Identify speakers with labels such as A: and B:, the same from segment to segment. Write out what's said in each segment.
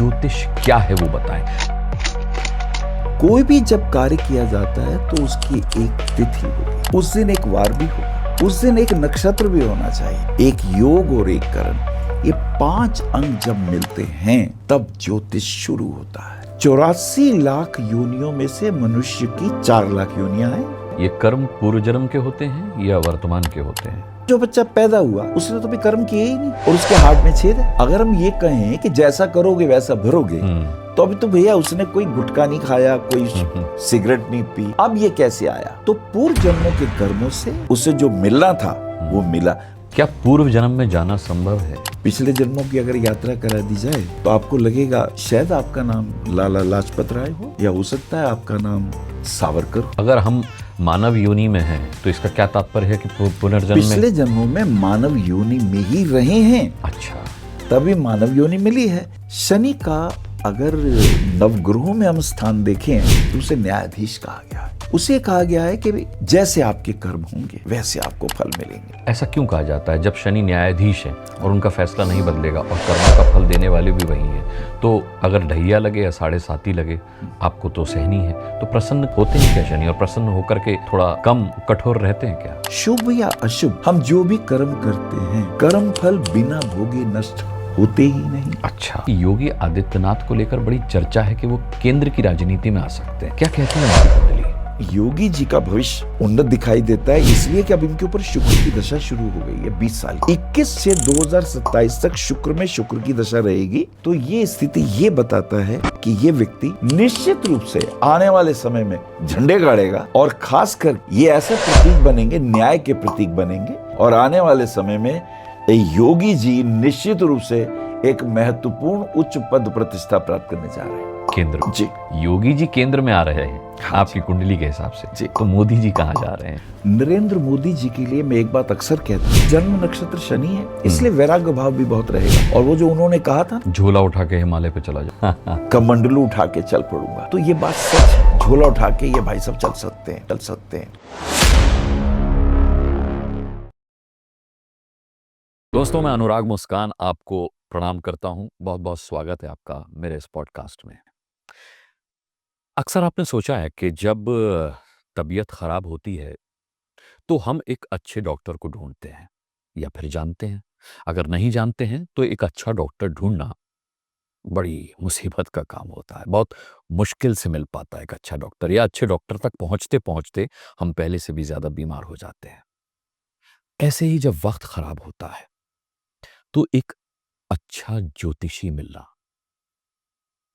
A: ज्योतिष क्या है वो बताएं।
B: कोई भी जब कार्य किया जाता है तो उसकी एक तिथि होगी, उस दिन एक वार भी होगा, उस दिन एक नक्षत्र भी होना चाहिए, एक योग और एक करण। ये 5 अंग जब मिलते हैं तब ज्योतिष शुरू होता है। 84 लाख योनियों में से मनुष्य की 4 लाख योनियां हैं।
A: ये कर्म पूर्व जन्म के होते हैं या वर्तमान के होते हैं?
B: जो बच्चा पैदा हुआ उसने तो भी कर्म किए ही नहीं और उसके हार्ट में छेद है। अगर हम ये कहें कि जैसा करोगे वैसा भरोगे, तो अभी तो भैया उसने कोई गुटखा नहीं खाया, कोई सिगरेट नहीं पी, अब ये कैसे आया? तो पूर्व जन्मों के कर्मों से उसे जो मिलना था वो मिला।
A: क्या पूर्व जन्म में जाना संभव है?
B: पिछले जन्मों की अगर यात्रा करा दी जाए तो आपको लगेगा शायद आपका नाम लाला लाजपत राय हो, या हो सकता है आपका नाम सावरकर।
A: अगर हम मानव योनि में हैं तो इसका क्या तात्पर्य है कि पुनर्जन्म में?
B: पिछले जन्मों में मानव योनि में ही रहे हैं,
A: अच्छा,
B: तभी मानव योनि मिली है। शनि का अगर नवग्रहों में हम स्थान देखें तो उसे न्यायाधीश कहा गया है। उसे कहा गया है कि जैसे आपके कर्म होंगे वैसे आपको फल मिलेंगे।
A: ऐसा क्यों कहा जाता है? जब शनि न्यायाधीश है और उनका फैसला नहीं बदलेगा और कर्मों का फल देने वाले भी वही हैं, तो अगर ढैया लगे या 7.5 लगे आपको तो सहनी है। तो प्रसन्न होते हैं क्या शनि, और प्रसन्न होकर के थोड़ा कम कठोर रहते हैं क्या?
B: शुभ या अशुभ, हम जो भी कर्म करते हैं कर्म फल बिना भोगे नष्ट होते ही नहीं।
A: अच्छा, योगी आदित्यनाथ को लेकर बड़ी चर्चा है कि वो केंद्र की राजनीति में आ सकते हैं, क्या कहते हैं उनकी कुंडली?
B: योगी जी का भविष्य उन्नत दिखाई देता है, इसलिए कि अब इनके ऊपर शुक्र की दशा शुरू हो गई है 20 साल। 21 से 2027 तक शुक्र में शुक्र की दशा रहेगी। तो ये स्थिति ये बताता है कि ये व्यक्ति निश्चित रूप से आने वाले समय में झंडे गाड़ेगा, और खासकर ये ऐसे प्रतीक बनेंगे, न्याय के प्रतीक बनेंगे। और आने वाले समय में योगी जी निश्चित रूप से एक महत्वपूर्ण उच्च पद प्रतिष्ठा प्राप्त करने जा रहे हैं।
A: केंद्र
B: जी,
A: योगी जी केंद्र में आ रहे हैं।
B: हाँ
A: आपकी कुंडली के हिसाब से
B: जी।
A: तो मोदी जी कहाँ जा रहे हैं?
B: नरेंद्र मोदी जी के लिए मैं एक बात अक्सर कहता हूँ, जन्म नक्षत्र शनि है, इसलिए वैराग्य भाव भी बहुत रहेगा। और वो जो उन्होंने कहा था,
A: झोला उठा के हिमालय पे चला जा
B: कमंडलू उठा के चल पड़ूंगा, तो ये बात सच है। झोला उठा के ये भाई सब चल सकते हैं।
A: दोस्तों, मैं अनुराग मुस्कान आपको प्रणाम करता हूं। बहुत बहुत स्वागत है आपका मेरे इस पॉडकास्ट में। अक्सर आपने सोचा है कि जब तबीयत खराब होती है तो हम एक अच्छे डॉक्टर को ढूंढते हैं या फिर जानते हैं। अगर नहीं जानते हैं तो एक अच्छा डॉक्टर ढूंढना बड़ी मुसीबत का काम होता है। बहुत मुश्किल से मिल पाता है एक अच्छा डॉक्टर, या अच्छे डॉक्टर तक पहुंचते पहुंचते हम पहले से भी ज्यादा बीमार हो जाते हैं। ऐसे ही जब वक्त खराब होता है तो एक अच्छा ज्योतिषी मिलना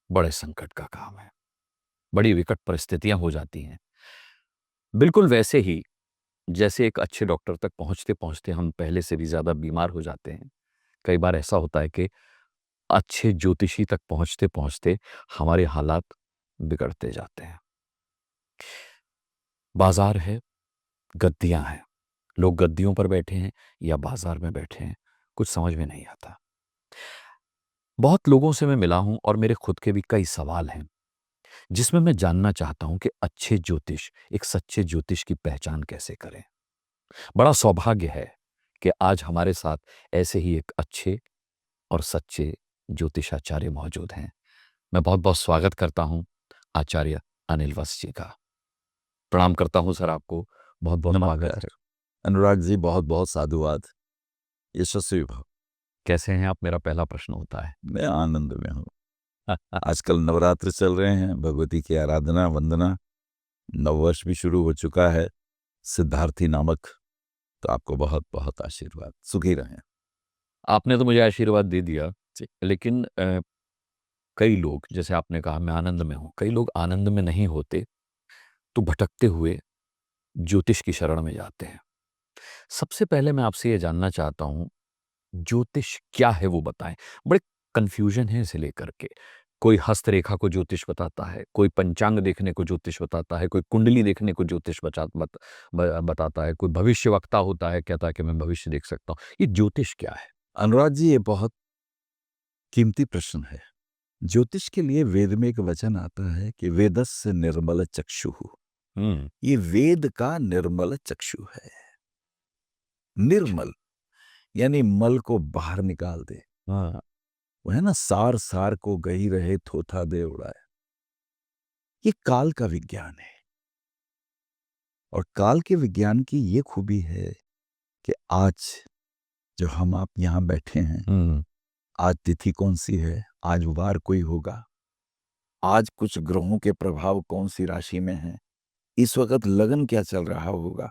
A: बड़े संकट का काम है। बड़ी विकट परिस्थितियां हो जाती हैं। बिल्कुल वैसे ही जैसे एक अच्छे डॉक्टर तक पहुंचते पहुंचते हम पहले से भी ज्यादा बीमार हो जाते हैं, कई बार ऐसा होता है कि अच्छे ज्योतिषी तक पहुंचते पहुंचते हमारे हालात बिगड़ते जाते हैं। बाजार है, गद्दियां हैं, लोग गद्दियों पर बैठे हैं या बाजार में बैठे हैं, कुछ समझ में नहीं आता। बहुत लोगों से मैं मिला हूं और मेरे खुद के भी कई सवाल हैं जिसमें मैं जानना चाहता हूं कि अच्छे ज्योतिष, एक सच्चे ज्योतिष की पहचान कैसे करें। बड़ा सौभाग्य है कि आज हमारे साथ ऐसे ही एक अच्छे और सच्चे ज्योतिषाचार्य मौजूद हैं। मैं बहुत बहुत स्वागत करता हूं आचार्य अनिल वत्स जी का। प्रणाम करता हूं सर आपको। बहुत बहुत स्वागत है।
C: अनुराग जी, बहुत बहुत साधुवाद। यशस्वी भव।
A: कैसे हैं आप, मेरा पहला प्रश्न होता है।
C: मैं आनंद में हूँ। आजकल नवरात्र चल रहे हैं, भगवती की आराधना वंदना, नववर्ष भी शुरू हो चुका है, सिद्धार्थी नामक। तो आपको बहुत बहुत आशीर्वाद, सुखी रहें।
A: आपने तो मुझे आशीर्वाद दे दिया, लेकिन कई लोग, जैसे आपने कहा मैं आनंद में हूं, कई लोग आनंद में नहीं होते तो भटकते हुए ज्योतिष की शरण में जाते हैं। सबसे पहले मैं आपसे ये जानना चाहता हूं, ज्योतिष क्या है वो बताएं। बड़े कंफ्यूजन है इसे लेकर के। कोई हस्तरेखा को ज्योतिष बताता है, कोई पंचांग देखने को ज्योतिष बताता है, कोई कुंडली देखने को ज्योतिष बताता है, कोई भविष्यवक्ता होता है, कहता है कि मैं भविष्य देख सकता हूं। ये ज्योतिष क्या है?
C: अनुराग जी, ये बहुत कीमती प्रश्न है। ज्योतिष के लिए वेद में एक वचन आता है कि वेदस्य निर्मल चक्षु। ये वेद का निर्मल चक्षु है। निर्मल यानी मल को बाहर निकाल दे।
A: हाँ।
C: वो है ना, सार सार को गही रहे थोथा दे उड़ाए। ये काल का विज्ञान है, और काल के विज्ञान की ये खूबी है कि आज जो हम आप यहाँ बैठे हैं, आज तिथि कौन सी है, आज वार कोई होगा, आज कुछ ग्रहों के प्रभाव कौन सी राशि में है, इस वक्त लगन क्या चल रहा होगा।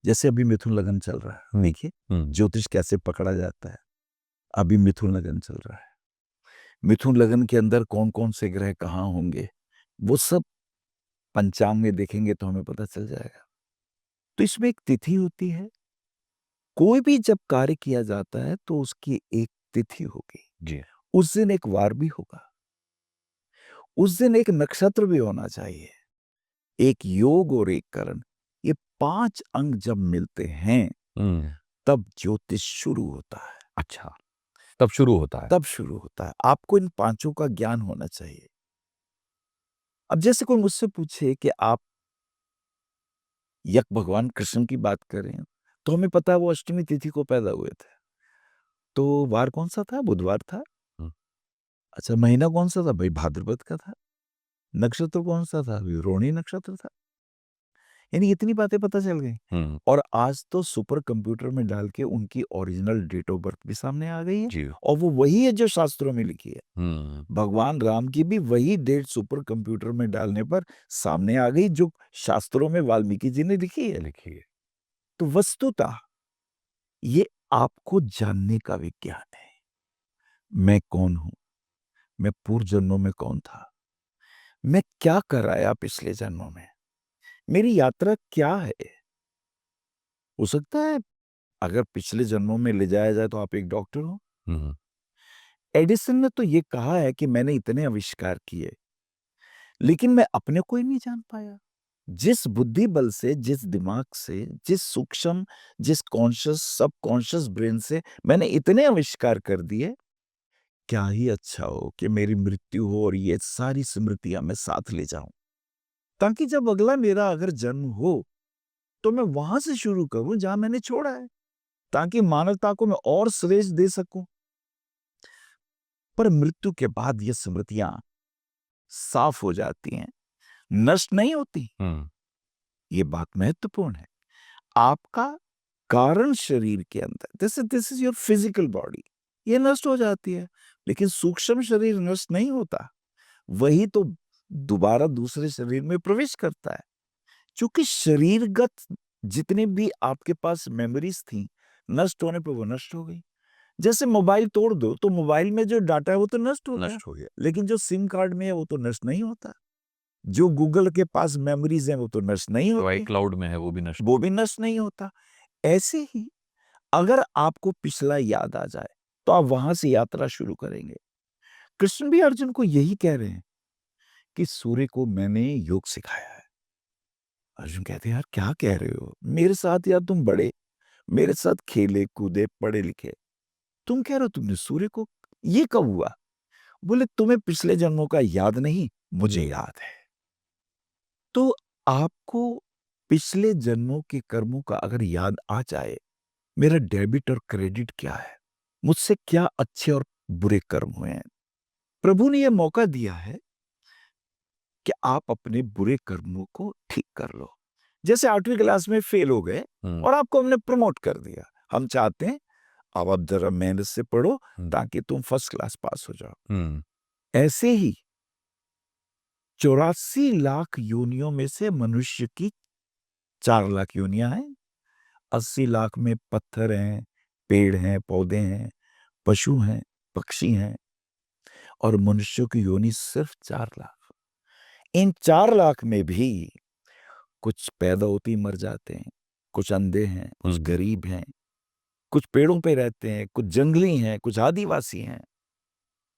C: जैसे अभी मिथुन लगन चल रहा है, देखिए ज्योतिष कैसे पकड़ा जाता है। अभी मिथुन लगन चल रहा है, मिथुन लगन के अंदर कौन कौन से ग्रह कहाँ होंगे, वो सब पंचांग में देखेंगे तो हमें पता चल जाएगा। तो इसमें एक तिथि होती है, कोई भी जब कार्य किया जाता है तो उसकी एक तिथि होगी,
A: जी।
C: उस दिन एक वार भी होगा, उस दिन एक नक्षत्र भी होना चाहिए, एक योग और एक करण, ये 5 अंग जब मिलते हैं तब ज्योतिष शुरू होता है।
A: अच्छा, तब शुरू होता है।
C: तब शुरू होता है। आपको इन 5 का ज्ञान होना चाहिए। अब जैसे कोई मुझसे पूछे कि आप यक भगवान कृष्ण की बात कर रहे हैं, तो हमें पता है वो अष्टमी तिथि को पैदा हुए थे। तो वार कौन सा था? बुधवार था।
A: हम्म,
C: अच्छा, महीना कौन सा था? भाई भाद्रपद का था। नक्षत्र कौन सा था? रोहिणी नक्षत्र था। यानी इतनी बातें पता चल गई। और आज तो सुपर कंप्यूटर में डाल के उनकी ओरिजिनल डेट ऑफ बर्थ भी सामने आ गई है,
A: जी।
C: और वो वही है जो शास्त्रों में लिखी है।
A: हम्म,
C: भगवान राम की भी वही डेट सुपर कंप्यूटर में डालने पर सामने आ गई जो शास्त्रों में वाल्मीकि जी ने लिखी है।
A: लिखिए।
C: तो वस्तुतः ये आपको जानने का विज्ञान है। मैं कौन हूं? मैं पूर्व जन्मों में कौन था? मैं क्या कर आया पिछले जन्मों में? मेरी यात्रा क्या है? हो सकता है अगर पिछले जन्मों में ले जाया जाए तो आप एक डॉक्टर हो।
A: हम्म,
C: एडिसन ने तो ये कहा है कि मैंने इतने आविष्कार किए, लेकिन मैं अपने को ही नहीं जान पाया। जिस बुद्धि बल से, जिस दिमाग से, जिस सूक्ष्म, जिस कॉन्शियस, सबकॉन्शियस ब्रेन से मैंने इतने आविष्कार कर दिए, क्या ही अच्छा हो कि मेरी मृत्यु हो और ये सारी स्मृतियां मैं साथ ले जाऊं, ताकि जब अगला मेरा अगर जन्म हो तो मैं वहां से शुरू करूं जहां मैंने छोड़ा है, ताकि मानवता को मैं और श्रेष्ठ दे सकूं। पर मृत्यु के बाद ये स्मृतियां साफ हो जाती हैं, नष्ट नहीं होती। ये बात महत्वपूर्ण है। आपका कारण शरीर के अंदर, this is your physical body, ये नष्ट हो जाती है, लेकिन सूक्ष्म शरीर नष्ट नहीं होता। वही तो दोबारा दूसरे शरीर में प्रवेश करता है। क्योंकि शरीरगत जितने भी आपके पास मेमोरीज थी, नष्ट होने पर वो नष्ट हो गई। जैसे मोबाइल तोड़ दो तो मोबाइल में जो डाटा है वो तो नष्ट हो गया,
A: नष्ट हो गया।
C: लेकिन जो सिम कार्ड में है वो तो नष्ट नहीं होता। जो गूगल के पास मेमोरीज हैं वो तो नष्ट नहीं
A: जो
C: होती,
A: क्लाउड में है वो भी नष्ट।
C: वो भी नष्ट नहीं होता। ऐसे ही अगर आपको पिछला याद आ जाए तो आप वहां से यात्रा शुरू करेंगे। कृष्ण भी अर्जुन को यही कह रहे हैं कि सूर्य को मैंने योग सिखाया है। अर्जुन कहते हैं यार क्या कह रहे हो, मेरे साथ यार तुम बड़े, मेरे साथ खेले कूदे पढ़े लिखे, तुम कह रहे हो तुमने सूर्य को, ये कब हुआ? बोले तुम्हें पिछले जन्मों का याद नहीं, मुझे याद है। तो आपको पिछले जन्मों के कर्मों का अगर याद आ जाए, मेरा डेबिट और क्रेडिट क्या है, मुझसे क्या अच्छे और बुरे कर्म हुए हैं, प्रभु ने यह मौका दिया है कि आप अपने बुरे कर्मों को ठीक कर लो। जैसे 8वीं क्लास में फेल हो गए और आपको हमने प्रमोट कर दिया, हम चाहते हैं अब आप जरा मेहनत से पढ़ो ताकि तुम फर्स्ट क्लास पास हो जाओ। ऐसे ही 84 लाख योनियों में से मनुष्य की 4 लाख योनियां हैं। 80 लाख में पत्थर हैं, पेड़ हैं, पौधे हैं, पशु हैं, पक्षी हैं, और मनुष्यों की योनि सिर्फ 4 लाख। इन 4 लाख में भी कुछ पैदा होते ही मर जाते हैं, कुछ अंधे हैं, कुछ गरीब हैं, कुछ पेड़ों पे रहते हैं, कुछ जंगली हैं, कुछ आदिवासी हैं,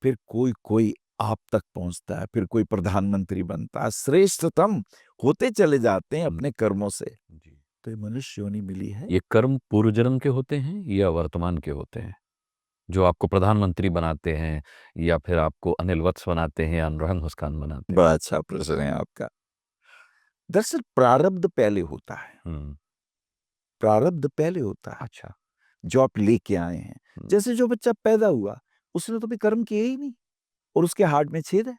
C: फिर कोई कोई आप तक पहुंचता है, फिर कोई प्रधानमंत्री बनता है, श्रेष्ठतम होते चले जाते हैं अपने कर्मों से। तो ये मनुष्य योनि मिली है।
A: ये कर्म पूर्व जन्म के होते हैं या वर्तमान के होते हैं, जो आपको प्रधानमंत्री बनाते हैं या फिर आपको अनिल वत्स बनाते हैं या अनुराग मुस्कान बनाते हैं?
C: बड़ा अच्छा प्रश्न है आपका। दरअसल प्रारब्ध पहले होता है, प्रारब्ध पहले होता है
A: अच्छा।
C: जो आप लेके आए हैं। जैसे जो बच्चा पैदा हुआ उसने तो भी कर्म किए ही नहीं और उसके हार्ट में छेद है।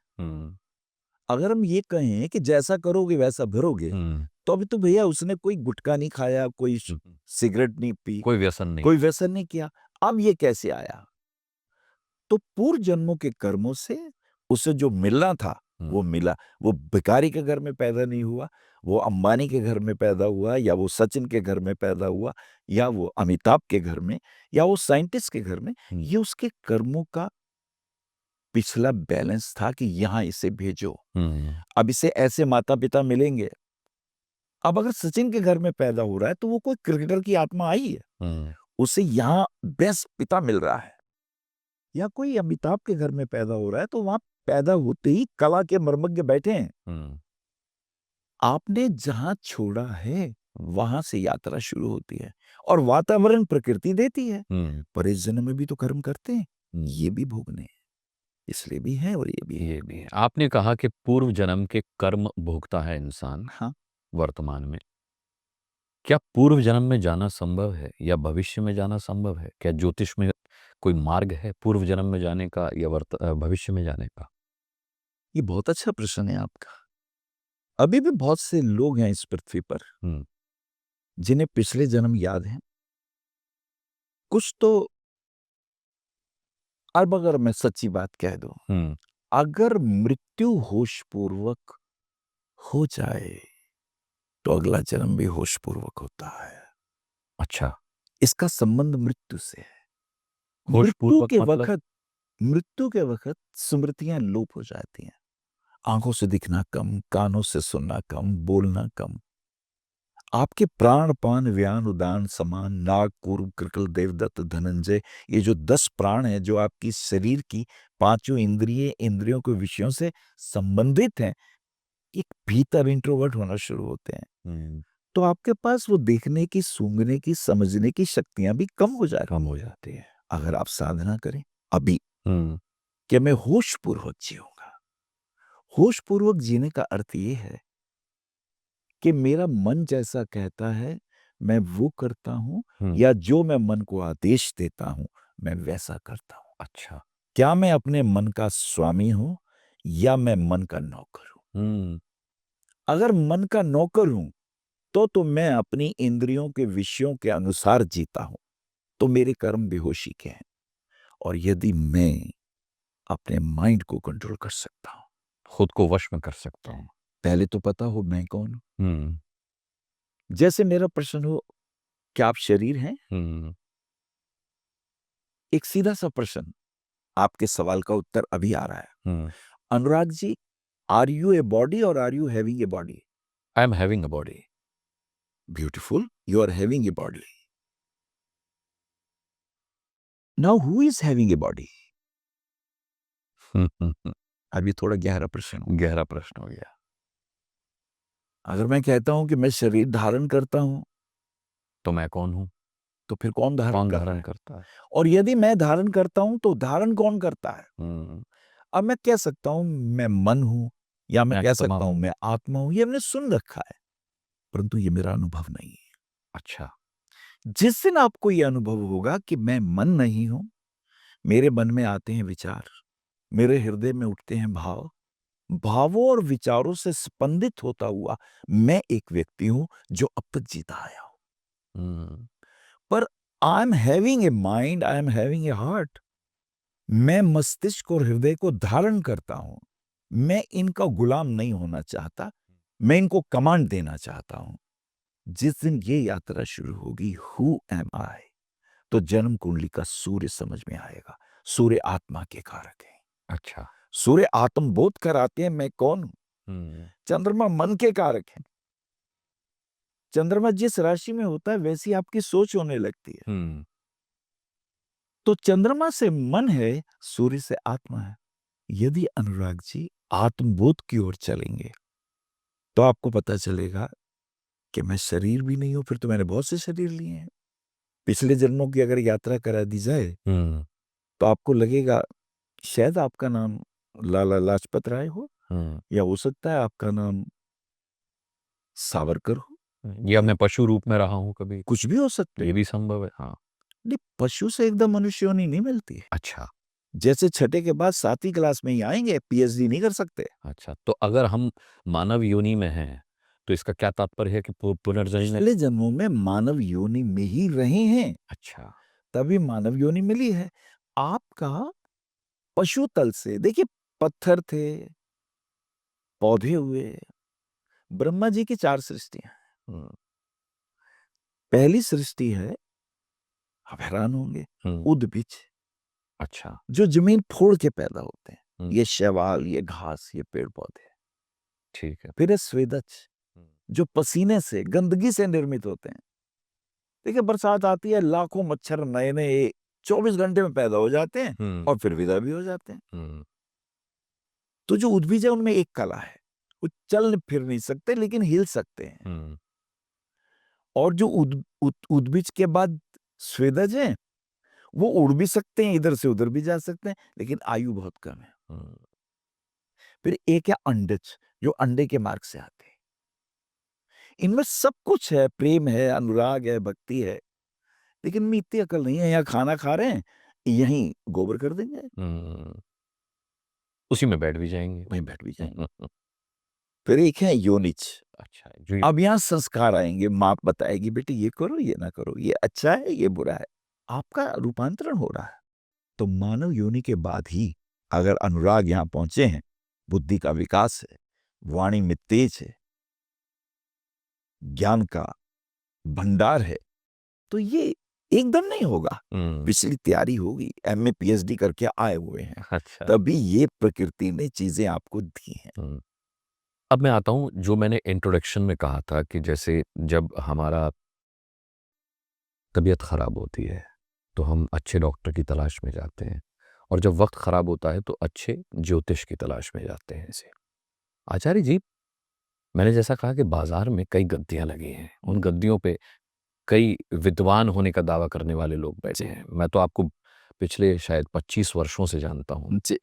C: अगर हम ये कहें कि जैसा करोगे वैसा भरोगे, तो अभी तो भैया उसने कोई गुटखा नहीं खाया, कोई सिगरेट नहीं पी,
A: कोई व्यसन नहीं।
C: कोई व्यसन नहीं किया। अब ये कैसे आया? तो पूर्व जन्मों के कर्मों से उसे जो मिलना था वो मिला। वो भिखारी के घर में पैदा नहीं हुआ, वो अंबानी के घर में पैदा हुआ, या वो सचिन के घर में पैदा हुआ, या वो अमिताभ के घर में, या वो साइंटिस्ट के घर में। ये उसके कर्मों का पिछला बैलेंस था कि यहां इसे भेजो। अब इसे ऐसे माता पिता मिलेंगे। अब अगर सचिन के घर में पैदा हो रहा है तो वो कोई क्रिकेटर की आत्मा आई है, उसे यहाँ बेस्ट पिता मिल रहा है। या कोई अमिताभ के घर में पैदा हो रहा है तो वहां पैदा होते ही कला के मर्मज्ञ बैठे हैं। आपने जहां छोड़ा है वहां से यात्रा शुरू होती है, और वातावरण प्रकृति देती है। पर इस जन्म में भी तो कर्म करते हैं, ये भी भोगने हैं, इसलिए भी है और ये भी है।
A: आपने कहा कि पूर्व जन्म के कर्म भोगता है इंसान
C: हाँ,
A: वर्तमान में। क्या पूर्व जन्म में जाना संभव है या भविष्य में जाना संभव है? क्या ज्योतिष में कोई मार्ग है पूर्व जन्म में जाने का या भविष्य में जाने का?
C: ये बहुत अच्छा प्रश्न है आपका। अभी भी बहुत से लोग हैं इस पृथ्वी पर जिन्हें पिछले जन्म याद हैं। कुछ तो, अब अगर मैं सच्ची बात कह दूं, अगर मृत्यु होशपूर्वक हो जाए तो अगला जन्म भी होशपूर्वक होता है।
A: अच्छा,
C: इसका संबंध मृत्यु से है। मृत्यु
A: होशपूर्वक
C: के
A: मतलब?
C: वक्त, मृत्यु के वक्त स्मृतियां लोप हो जाती हैं। आंखों से दिखना कम, कानों से सुनना कम, बोलना कम। आपके प्राण पान व्यान उदान समान नाग कूर्म कृकल देवदत्त धनंजय, ये जो 10 प्राण हैं जो आपकी शरीर की पांचों इंद्रियों के विषयों से संबंधित हैं, एक भीतर इंट्रोवर्ट होना शुरू होते हैं। तो आपके पास वो देखने की, सूंघने की, समझने की शक्तियां भी कम हो जाती है। अगर आप साधना करें अभी कि मैं होशपूर्वक जीऊंगा। होशपूर्वक जीने का अर्थ ये है कि मेरा मन जैसा कहता है मैं वो करता हूं, या जो मैं मन को आदेश देता हूं मैं वैसा करता हूं।
A: अच्छा।
C: क्या मैं अपने मन का स्वामी हूं या मैं मन का नौकर हूं? अगर मन का नौकर हूं तो मैं अपनी इंद्रियों के विषयों के अनुसार जीता हूं, तो मेरे कर्म बेहोशी के हैं। और यदि मैं अपने माइंड को कंट्रोल कर सकता हूं,
A: खुद को वश में कर सकता हूँ।
C: पहले तो पता हो मैं कौन हूं।
A: हम्म
C: जैसे मेरा प्रश्न हो, क्या आप शरीर हैं?
A: हम्म
C: एक सीधा सा प्रश्न, आपके सवाल का उत्तर अभी आ रहा है।
A: Hmm
C: Anurag ji, are you a body और are you having a body?
A: I am having a body.
C: Beautiful, you are having a body. Now who is having a body? अभी थोड़ा गहरा प्रश्न हो।
A: गहरा प्रश्न हो गया।
C: अगर मैं कहता हूं कि मैं शरीर धारण करता हूं,
A: तो मैं कौन हूँ?
C: तो फिर कौन धारण
A: कौन
C: कर रहा
A: धारण
C: है?
A: करता है?
C: और यदि मैं धारण करता हूं तो धारण कौन करता है?
A: हम्म
C: अब मैं कह सकता हूं मैं मन हूं, या मैं
A: मैं
C: कह
A: आत्मा
C: सकता हूं
A: हूँ।
C: मैं आत्मा हूं। ये हमने सुन रखा है, परंतु ये मेरा अनुभव नहीं है।
A: अच्छा।
C: जिस दिन आपको यह अनुभव होगा कि मैं मन नहीं हूं, मेरे मन में आते हैं विचार, मेरे हृदय में उठते हैं भाव, भावों और विचारों से स्पंदित होता हुआ मैं एक व्यक्ति हूं जो अब तक जीता आया हूं।
A: हम्म
C: पर आई am having a mind, I am having a heart. मैं मस्तिष्क और हृदय को धारण करता हूं। मैं इनका गुलाम नहीं होना चाहता, मैं इनको कमांड देना चाहता हूं। जिस दिन ये यात्रा शुरू होगी, हु एम आई, तो जन्म कुंडली का सूर्य समझ में आएगा। सूर्य आत्मा के कारक है।
A: अच्छा।
C: सूर्य आत्मबोध कराते हैं मैं कौन हूं।
A: हम्म
C: चंद्रमा मन के कारक है। चंद्रमा जिस राशि में होता है वैसी आपकी सोच होने लगती है।
A: हम्म
C: तो चंद्रमा से मन है, सूर्य से आत्मा है। यदि अनुराग जी आत्मबोध की ओर चलेंगे तो आपको पता चलेगा कि मैं शरीर भी नहीं हूं। फिर तो मैंने बहुत से शरीर लिए हैं। पिछले जन्मों की अगर यात्रा करा दी जाए
A: हम्म
C: तो आपको लगेगा शायद आपका नाम लाला लाजपत राय हो,
A: हम्म
C: या हो सकता है आपका नाम सावरकर हो।
A: या मैं पशु रूप में रहा हूँ कभी,
C: कुछ भी हो सकते
A: ये
C: हैं।
A: भी संभव है। हाँ।
C: नहीं, पशु से एकदम मनुष्य योनि नहीं मिलती है।
A: अच्छा।
B: जैसे छठे के बाद 7वीं क्लास में ही आएंगे, पीएचडी नहीं कर सकते।
A: अच्छा, तो अगर हम मानव योनि में हैं, तो इसका क्या तात्पर्य है कि पुनर्जन्म
B: पिछले जन्मों में मानव योनि में ही रहे हैं,
A: अच्छा,
B: तभी मानव योनि मिली है। आपका पशु तल से देखिए, पत्थर थे, पौधे हुए, ब्रह्मा जी की 4 सृष्टियां।
A: हुँ,
B: पहली सृष्टि है, आप हैरान होंगे,
A: हुँ,
B: उद्भिज,
A: अच्छा,
B: जो जमीन फोड़ के पैदा होते हैं।
A: हुँ,
B: ये शैवाल, ये घास, ये पेड़ पौधे।
A: ठीक है।
B: फिर है स्वेदज,
A: हुँ,
B: जो पसीने से, गंदगी से निर्मित होते हैं। देखिए, बरसात आती है, लाखों मच्छर नए-नए 24 घंटे में पैदा हो जाते हैं
A: हुँ,
B: और फिर विदा भी हो जाते हैं।
A: हुँ,
B: तो जो उद्भिज है, उनमें एक कला है, वो चल फिर नहीं सकते लेकिन हिल सकते हैं।
A: हुँ,
B: और जो उद्भिज के बाद स्वेदज हैं, वो उड़ भी सकते हैं, इधर से उधर भी जा सकते हैं, लेकिन आयु बहुत कम है।
A: हुँ,
B: फिर एक है अंडज, जो अंडे के मार्ग से आते हैं। इनमें सब कुछ है, प्रेम है, अनुराग है, भक्ति है, लेकिन इनमें इतनी अकल नहीं है। यहाँ खाना खा रहे हैं, यहीं गोबर कर देंगे,
A: हुँ, उसी में बैठ भी जाएँगे।
B: वहीं बैठ भी
A: हुँ,
B: जाएंगे।
A: हुँ, हुँ,
B: फिर एक है योनिज।
A: अच्छा, जो
B: अब यहाँ संस्कार आएंगे, माँ बताएगी बेटे ये करो, ये ना करो, ये अच्छा है, ये बुरा है। आपका रूपांतरण हो रहा है। तो मानव योनि के बाद ही अगर अनुराग यहाँ पहुंचे हैं, बुद्धि का विकास है, वाणी में तेज है, ज्ञान का भंडार है, तो ये एकदम नहीं होगा।
A: हुँ,
B: पिछली तैयारी होगी, एमए पीएचडी करके आए हुए हैं,
A: अच्छा,
B: तभी ये प्रकृति ने चीजें आपको दी हैं।
A: हुँ। अब मैं आता हूँ, जो मैंने इंट्रोडक्शन में कहा था कि जैसे जब हमारा तबीयत ख़राब होती है, तो हम अच्छे डॉक्टर की तलाश में जाते हैं और जब वक़्त ख़राब होता है, तो अच्छे ज्योतिष की तलाश में जाते हैं ऐसे। आचार्य जी, मैंने जैसा कहा कि बाज़ार में कई गद्दियाँ लगी हैं, उन गद्दियों पे कई विद्वान होने का दावा करने वाले लोग बैठे हैं। मैं तो आपको पिछले शायद 25 वर्षों से जानता हूँ।
B: जी,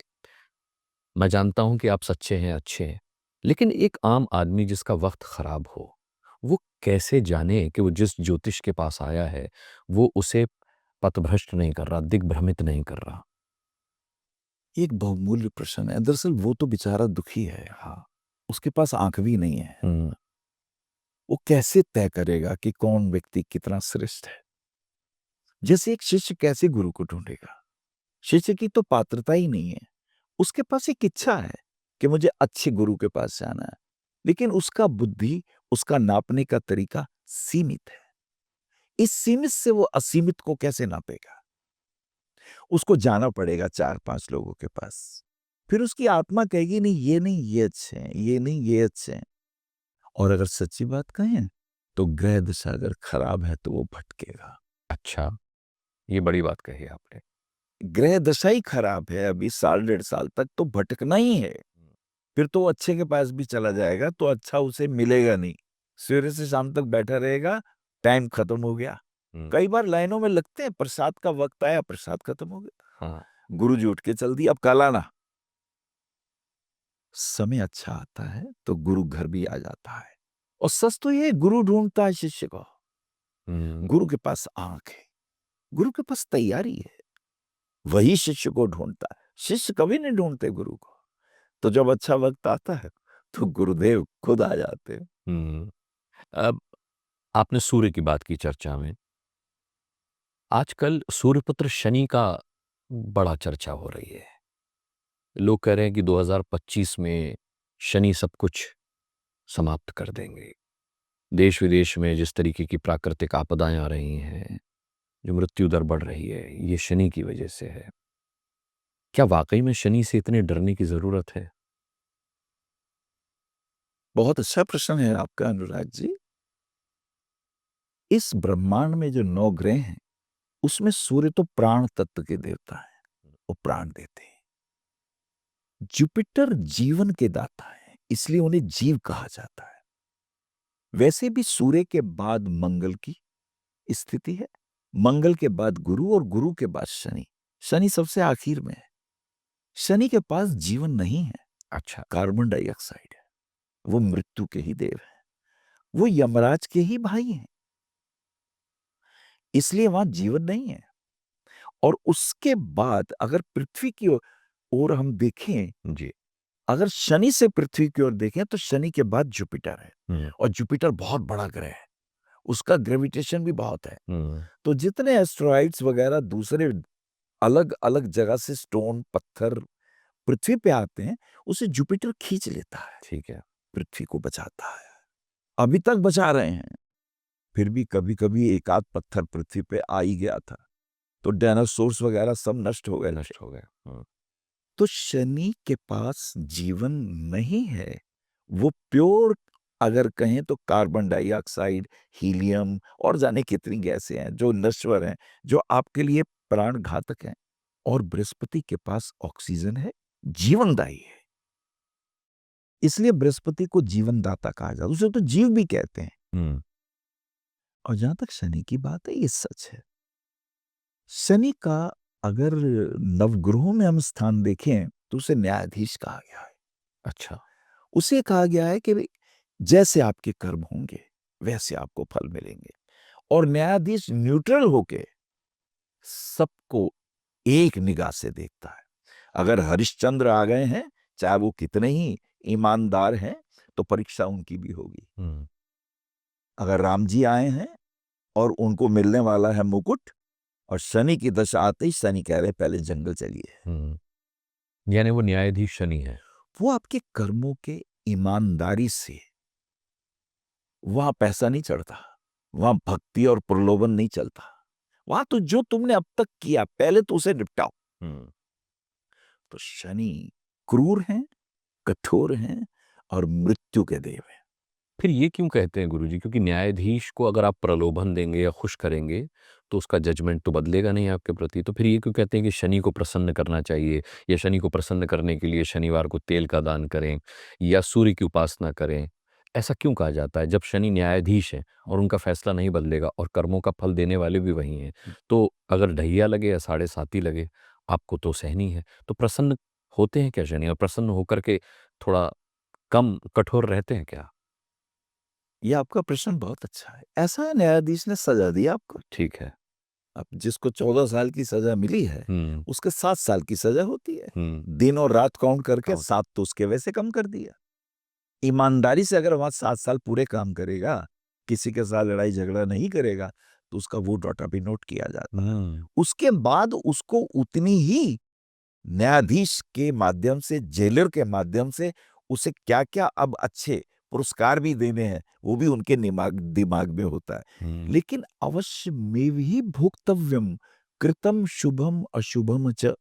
A: मैं जानता हूँ कि आप सच्चे हैं, अच्छे हैं। लेकिन एक आम आदमी जिसका वक़्त ख़राब हो, वो कैसे जाने कि वो जिस ज्योतिष के पास आया है, वो उसे पथभ्रष्ट नहीं कर रहा, दिग्भ्रमित नहीं कर रहा?
B: एक बहुमूल्य प्रश्न है। दरअसल वो तो बेचारा दुखी है। हाँ, उसके पास आंख भी नहीं है।
A: हुँ,
B: वो कैसे तय करेगा कि कौन व्यक्ति कितना श्रेष्ठ है? जैसे एक शिष्य कैसे गुरु को ढूंढेगा? शिष्य की तो पात्रता ही नहीं है। उसके पास एक इच्छा है कि मुझे अच्छे गुरु के पास जाना है, लेकिन उसका बुद्धि, उसका नापने का तरीका सीमित है। इस सीमित से वो असीमित को कैसे नापेगा? उसको जाना पड़ेगा 4-5 लोगों के पास। फिर उसकी आत्मा कहेगी नहीं ये नहीं ये अच्छे हैं, ये नहीं ये अच्छे हैं। और अगर सच्ची बात कहें, तो ग्रह दशा अगर खराब है तो वो भटकेगा।
A: अच्छा, ये बड़ी बात कही आपने।
B: ग्रह दशा ही खराब है, अभी साल 1.5 साल तक तो भटकना ही है। फिर तो वो अच्छे के पास भी चला जाएगा तो अच्छा उसे मिलेगा नहीं। सवेरे से शाम तक बैठा रहेगा, टाइम खत्म हो गया।
A: हुँ,
B: कई बार लाइनों में लगते हैं, प्रसाद का वक्त आया, प्रसाद खत्म हो गया।
A: हाँ,
B: गुरु जी उठ के चल दिए, अब कल आना। समय अच्छा आता है तो गुरु घर भी आ जाता है। और सच तो ये गुरु ढूंढता है शिष्य को।
A: हुँ,
B: गुरु के पास आंख है, गुरु के पास तैयारी है, वही शिष्य को ढूंढता है। शिष्य कभी नहीं ढूंढते गुरु को। तो जब अच्छा वक्त आता है तो गुरुदेव खुद आ जाते हैं।
A: हुँ। अब आपने सूर्य की बात की चर्चा में। आजकल सूर्यपुत्र शनि का बड़ा चर्चा हो रही है। लोग कह रहे हैं कि 2025 में शनि सब कुछ समाप्त कर देंगे। देश-विदेश में जिस तरीके की प्राकृतिक आपदाएँ आ रही हैं, जो मृत्यु दर बढ़ रही है, ये शनि की वजह से है। क्या वाक़ई में शनि से इतने डरने की ज़रूरत है?
B: बहुत अच्छा प्रश्न है आपका अनुराग जी। इस ब्रह्मांड में जो 9 ग्रह हैं, उसमें सूर्य तो प्राण तत्व के देवता हैं। वो प्राण देते हैं। जुपिटर जीवन के दाता है, इसलिए उन्हें जीव कहा जाता है। वैसे भी सूर्य के बाद मंगल की स्थिति है, मंगल के बाद गुरु और गुरु के बाद शनि। शनि सबसे आखिर में है। शनि के पास जीवन नहीं है,
A: अच्छा।
B: कार्बन डाइऑक्साइड है। वो मृत्यु के ही देव है। वो यमराज के ही भाई हैं, इसलिए वहां जीवन नहीं है। और उसके बाद अगर पृथ्वी की ओर हम देखें,
A: जी।
B: अगर शनि से पृथ्वी की ओर देखें तो शनि के बाद जुपिटर है,
A: हुँ,
B: और जुपिटर बहुत बड़ा ग्रह है, उसका ग्रेविटेशन भी बहुत है।
A: हुँ,
B: तो जितने एस्ट्रॉइड्स वगैरह दूसरे अलग अलग जगह से स्टोन पत्थर पृथ्वी पे आते हैं, उसे जुपिटर खींच लेता है,
A: ठीक है।
B: पृथ्वी को बचाता है। अभी तक बचा रहे हैं, फिर भी कभी कभी एक आध पत्थर पृथ्वी पे आ ही गया था, तो डायनासोर्स वगैरह सब नष्ट हो गए थे।
A: नष्ट हो गया। हुँ,
B: तो शनि के पास जीवन नहीं है, वो प्योर अगर कहें तो कार्बन डाइऑक्साइड, हीलियम और जाने कितनी गैसें हैं जो नश्वर हैं, जो आपके लिए प्राण घातक हैं। और बृहस्पति के पास ऑक्सीजन है, जीवनदायी है। इसलिए बृहस्पति को जीवनदाता कहा जाता है, उसे तो जीव भी कहते हैं।
A: हुँ,
B: और जहां तक शनि की बात है, ये सच है। शनि का अगर नवग्रहों में हम स्थान देखें तो उसे न्यायाधीश कहा गया है।
A: अच्छा।
B: उसे कहा गया है कि जैसे आपके कर्म होंगे वैसे आपको फल मिलेंगे। और न्यायाधीश न्यूट्रल होके सबको एक निगाह से देखता है। अगर हरिश्चंद्र आ गए हैं, चाहे वो कितने ही ईमानदार हैं, तो परीक्षा उनकी भी होगी।
A: हुँ,
B: अगर राम जी आए हैं और उनको मिलने वाला है मुकुट, और शनि की दशा आते ही शनि कह रहे पहले जंगल चलिए।
A: हुँ। यानी वो न्यायाधीश शनि है।
B: वो आपके कर्मों के ईमानदारी से, वहां पैसा नहीं चढ़ता, वहां भक्ति और प्रलोभन नहीं चलता। वहां तो जो तुमने अब तक किया पहले तो उसे निपटाओ।
A: हुँ।
B: तो शनि क्रूर हैं, कठोर हैं और मृत्यु के देव हैं।
A: फिर ये क्यों कहते हैं गुरुजी? क्योंकि न्यायाधीश को अगर आप प्रलोभन देंगे या खुश करेंगे, तो उसका जजमेंट तो बदलेगा नहीं आपके प्रति। तो फिर ये क्यों कहते हैं कि शनि को प्रसन्न करना चाहिए या शनि को प्रसन्न करने के लिए शनिवार को तेल का दान करें या सूर्य की उपासना करें? ऐसा क्यों कहा जाता है जब शनि न्यायाधीश हैं और उनका फैसला नहीं बदलेगा और कर्मों का फल देने वाले भी वही हैं? तो अगर ढैया लगे या साढ़े साती लगे, आपको तो सहनी है। तो प्रसन्न होते हैं क्या शनि और प्रसन्न होकर के थोड़ा कम कठोर रहते हैं क्या?
B: ये आपका प्रश्न बहुत अच्छा है। ऐसा है, न्यायाधीश ने सजा दी आपको।
A: ठीक है।
B: अब जिसको 14 साल की सजा मिली है,
A: हुँ,
B: उसके 7 साल की सजा होती है।
A: हुँ,
B: दिन और रात काउंट करके
A: काउंट
B: 7 तो उसके वैसे कम कर दिया। ईमानदारी से अगर वहाँ 7 साल पूरे काम करेगा, किसी के साथ लड़ाई झगड़ा नहीं करेगा, तो उसका वो डाटा भी नोट किया जाता है।
A: हुँ,
B: उसके बाद उसको उतनी ही न्यायाधीश के माध्यम से, जेलर के माध्यम से उसे क्या-क्या अब अच्छे पुरस्कार भी देने हैं, वो भी उनके निमाग दिमाग में होता है।
A: हुँ,
B: लेकिन अवश्यमेव ही भोक्तव्यम कृतं शुभम अशुभम च।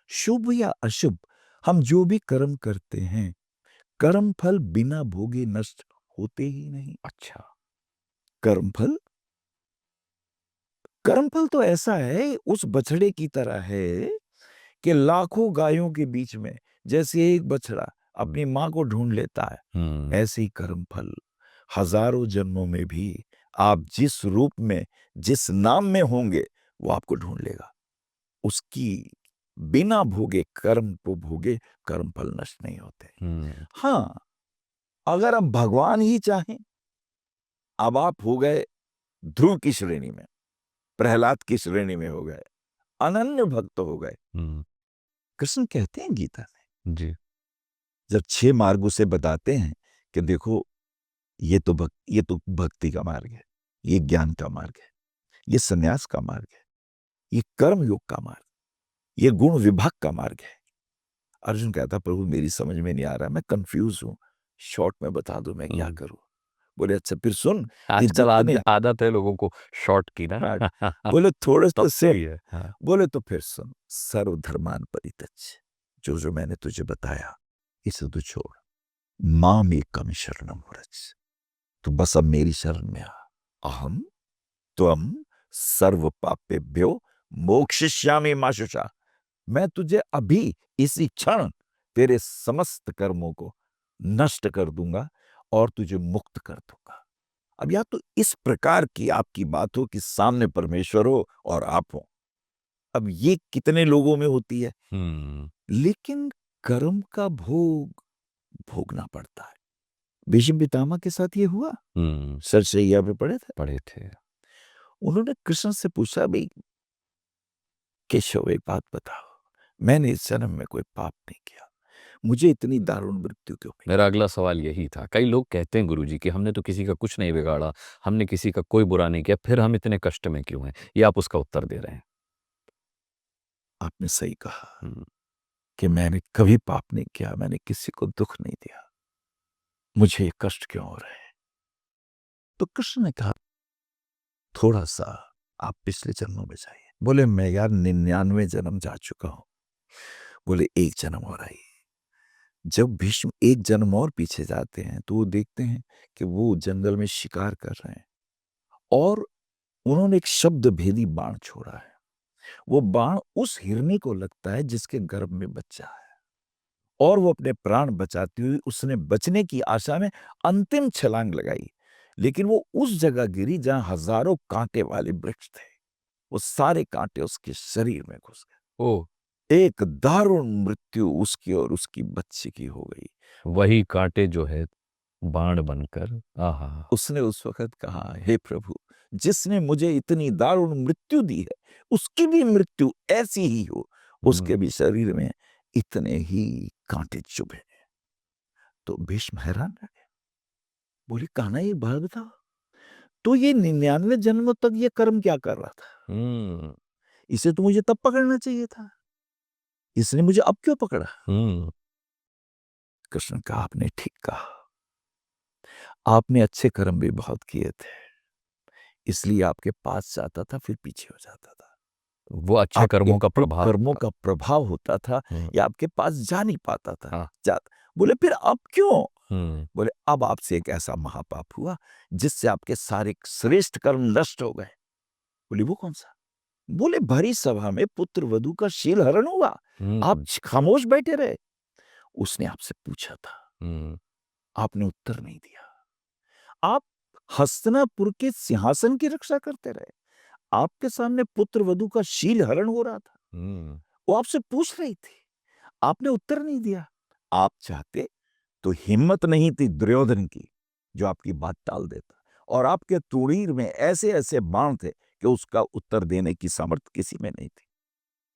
B: शुभ या अशुभ, हम जो भी कर्म करते हैं, कर्म फल बिना भोगे नष्ट होते ही नहीं।
A: अच्छा।
B: कर्मफल कर्मफल तो ऐसा है, उस बछड़े की तरह है कि लाखों गायों के बीच में जैसे एक बछड़ा अपनी माँ को ढूंढ लेता है,
A: हुँ,
B: ऐसे ही कर्मफल हजारों जन्मों में भी आप जिस रूप में, जिस नाम में होंगे, वो आपको ढूंढ लेगा। उसकी बिना भोगे कर्म को भोगे कर्मफल नष्ट नहीं होते।
A: हुँ,
B: हाँ, अगर हम भगवान ही चाहें, अब आप हो गए ध्रुव की श्रेणी में, प्रहलाद की श्रेणी में हो गए, अनन्य भक्त हो गए।
A: हुँ,
B: कृष्ण कहते हैं गीता में,
A: जी,
B: जब 6 मार्ग उसे बताते हैं कि देखो, ये तो भक्ति का मार्ग है, ये ज्ञान का मार्ग है, ये संन्यास का मार्ग है, ये कर्म योग का मार्ग, ये गुण विभाग का मार्ग है। अर्जुन कहता प्रभु मेरी समझ में नहीं आ रहा, मैं कंफ्यूज हूं, शॉर्ट में बता दो मैं क्या
A: हुँ।
B: करूं। बोले अच्छा फिर सुन, ये
A: आजकल
B: जितने
A: आदत है लोगों को शॉर्ट की ना।
B: हाँ, बोले थोड़े तो
A: सबको
B: से,
A: ही है। हाँ,
B: बोले तो फिर सुन, सर्वधर्मान परित्यज्य, जो जो मैंने तुझे बताया इसे तू छोड़, माम एकम शरणम व्रज, तू बस अब मेरी शरण में आ। अहम त्वम सर्व पापेभ्यो मोक्षयिष्यामि मा शुचा। मैं तुझे अभी इसी क्षण तेरे समस्त कर्मों को नष्ट कर दूंगा और तुझे मुक्त कर दूंगा। अब या तो इस प्रकार की आपकी बात हो कि सामने परमेश्वर हो और आप हो, अब ये कितने लोगों में होती है।
A: हुँ,
B: लेकिन कर्म का भोग भोगना पड़ता है। भीष्म पितामह के साथ ये हुआ,
A: हुँ,
B: सरसैया पे पड़े थे।
A: पढ़े थे।
B: उन्होंने कृष्ण से पूछा भाई केशव एक बात बताओ, मैंने इस जन्म में कोई पाप नहीं किया, मुझे इतनी दारुण मृत्यु क्यों मिली?
A: मेरा अगला सवाल यही था। कई लोग कहते हैं गुरुजी कि हमने तो किसी का कुछ नहीं बिगाड़ा, हमने किसी का कोई बुरा नहीं किया, फिर हम इतने कष्ट में क्यों हैं? ये आप उसका उत्तर दे रहे हैं।
B: आपने सही कहा
A: हुँ,
B: कि मैंने कभी पाप नहीं किया, मैंने किसी को दुख नहीं दिया, मुझे ये कष्ट क्यों हो रहे हैं? तो कृष्ण ने कहा, थोड़ा सा आप पिछले जन्मों में जाइए। बोले मैं यार 99 जन्म जा चुका हूं। बोले एक जन्म और आइए। जब भीष्म एक जन्म और पीछे जाते हैं तो वो देखते हैं कि वो जंगल में शिकार कर रहे हैं और उन्होंने एक शब्द भेदी बाण छोड़ा है। वो बाण उस हिरनी को लगता है जिसके गर्भ में बच्चा है और वो अपने प्राण बचाती हुई उसने बचने की आशा में अंतिम छलांग लगाई, लेकिन वो उस जगह गिरी जहां हजारों कांटे वाले वृक्ष थे। वो सारे कांटे उसके शरीर में घुस गए।
A: ओह!
B: एक दारुण मृत्यु उसकी और उसकी बच्ची की हो गई।
A: वही कांटे जो है बाण बनकर आहा!
B: उसने उस वक्त कहा, हे प्रभु, जिसने मुझे इतनी दारुण मृत्यु दी है, उसकी भी मृत्यु ऐसी ही हो, उसके
A: हुँ,
B: भी शरीर में इतने ही कांटे चुभे। तो भीष्म हैरान रह गए। बोले कान्हा ये बात बताओ, तो ये 99 जन्मों तक ये कर्म क्या कर रहा था?
A: हुँ,
B: इसे तो मुझे तब पकड़ना चाहिए था, इसने मुझे अब क्यों पकड़ा?
A: हुँ,
B: कृष्ण कहा, आपने ठीक कहा, आपने अच्छे कर्म भी बहुत किए थे, इसलिए आपके पास जाता था फिर पीछे हो जाता था।
A: वो अच्छे
B: आपके
A: कर्मों का
B: बुरे
A: प्रभाव
B: कर्मों
A: था।
B: का प्रभाव होता था
A: हुँ,
B: या आपके पास जा नहीं पाता था।
A: हाँ,
B: जाता बोले फिर अब क्यों?
A: हुँ,
B: बोले अब आपसे एक ऐसा महापाप हुआ जिससे आपके सारे श्रेष्ठ कर्म नष्ट हो गए। बोले वो कौन सा? बोले भरी सभा में पुत्र वधू का शील हरण हुआ, आप
A: हुँ,
B: खामोश बैठे रहे। उसने आपसे पूछा था,
A: हुँ,
B: आपने उत्तर नहीं दिया। आप हस्तिनापुर के सिंहासन की रक्षा करते रहे, आपके सामने पुत्र वधू का शील हरण हो रहा था,
A: हुँ,
B: वो आपसे पूछ रही थी, आपने उत्तर नहीं दिया। आप चाहते तो हिम्मत नहीं थी दुर्योधन की, जो आपकी बात टाल देता, और आपके तुड़ीर में ऐसे-ऐसे बाण थे कि उसका उत्तर देने की सामर्थ्य किसी में नहीं थी।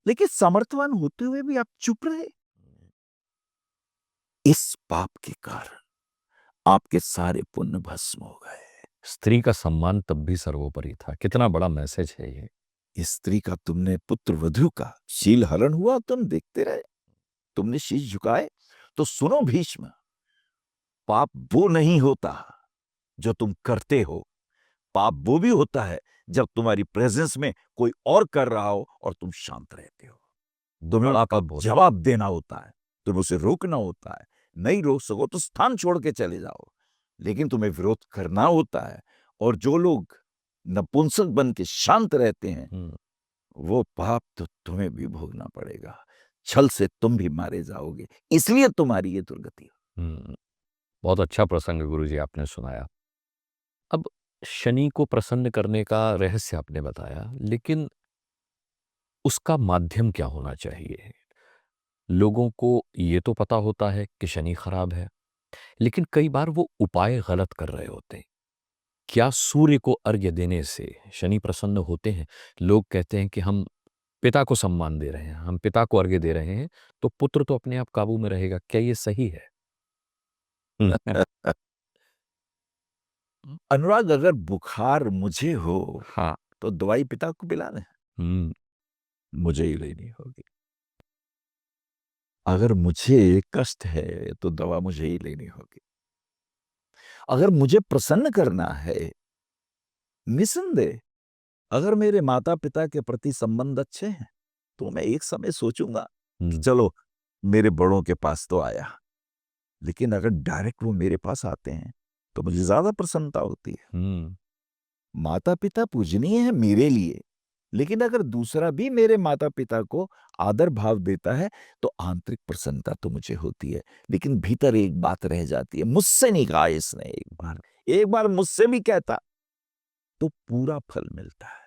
B: लेकिन समर्थवान होते हुए भी आप चुप रहे। इस पाप के कारण आपके सारे पुण्य भस्म हो गए।
A: स्त्री का सम्मान तब भी सर्वोपरि था। कितना बड़ा मैसेज है ये।
B: इस स्त्री का तुमने पुत्र वधू का शील हरण हुआ, तुम देखते रहे, तुमने शीश झुकाए। तो सुनो भीष्म, पाप वो नहीं होता जो तुम करते हो, पाप वो भी होता है जब तुम्हारी प्रेजेंस में कोई और कर रहा हो और तुम शांत रहते हो। तुम्हें
A: बड़ा
B: उसका
A: अद्भुत।
B: जवाब देना होता है, तुम्हें उसे रोकना होता है। नहीं रोक सको तो स्थान छोड़ के चले जाओ, लेकिन तुम्हें विरोध करना होता है। और जो लोग नपुंसक बन के शांत रहते हैं,
A: हुँ,
B: वो पाप तो तुम्हें भी भोगना पड़ेगा। छल से तुम भी मारे जाओगे, इसलिए तुम्हारी ये दुर्गति।
A: हुँ। बहुत अच्छा प्रसंग गुरुजी आपने सुनाया। अब शनि को प्रसन्न करने का रहस्य आपने बताया, लेकिन उसका माध्यम क्या होना चाहिए? लोगों को ये तो पता होता है कि शनि खराब है, लेकिन कई बार वो उपाय गलत कर रहे होते हैं। क्या सूर्य को अर्घ्य देने से शनि प्रसन्न होते हैं? लोग कहते हैं कि हम पिता को सम्मान दे रहे हैं, हम पिता को अर्घ्य दे रहे हैं, तो पुत्र तो अपने आप काबू में रहेगा। क्या ये सही है? हुँ,
B: अनुराग, अगर बुखार मुझे हो
A: हाँ।
B: तो दवाई पिता को पिला दें,
A: हुँ,
B: मुझे ही लेनी होगी। अगर मुझे कष्ट है तो दवा मुझे ही लेनी होगी। अगर मुझे प्रसन्न करना है, निसंदेह, अगर मेरे माता पिता के प्रति संबंध अच्छे हैं तो मैं एक समय सोचूंगा कि
A: हुँ,
B: चलो मेरे बड़ों के पास तो आया। लेकिन अगर डायरेक्ट वो मेरे पास आते हैं तो मुझे ज्यादा प्रसन्नता होती है।
A: हुँ,
B: माता पिता पूजनीय है मेरे लिए, लेकिन अगर दूसरा भी मेरे माता पिता को आदर भाव देता है तो आंतरिक प्रसन्नता तो मुझे होती है। लेकिन भीतर एक बात रह जाती है, मुझसे नहीं कहा इसने, एक बार मुझसे भी कहता तो पूरा फल मिलता है।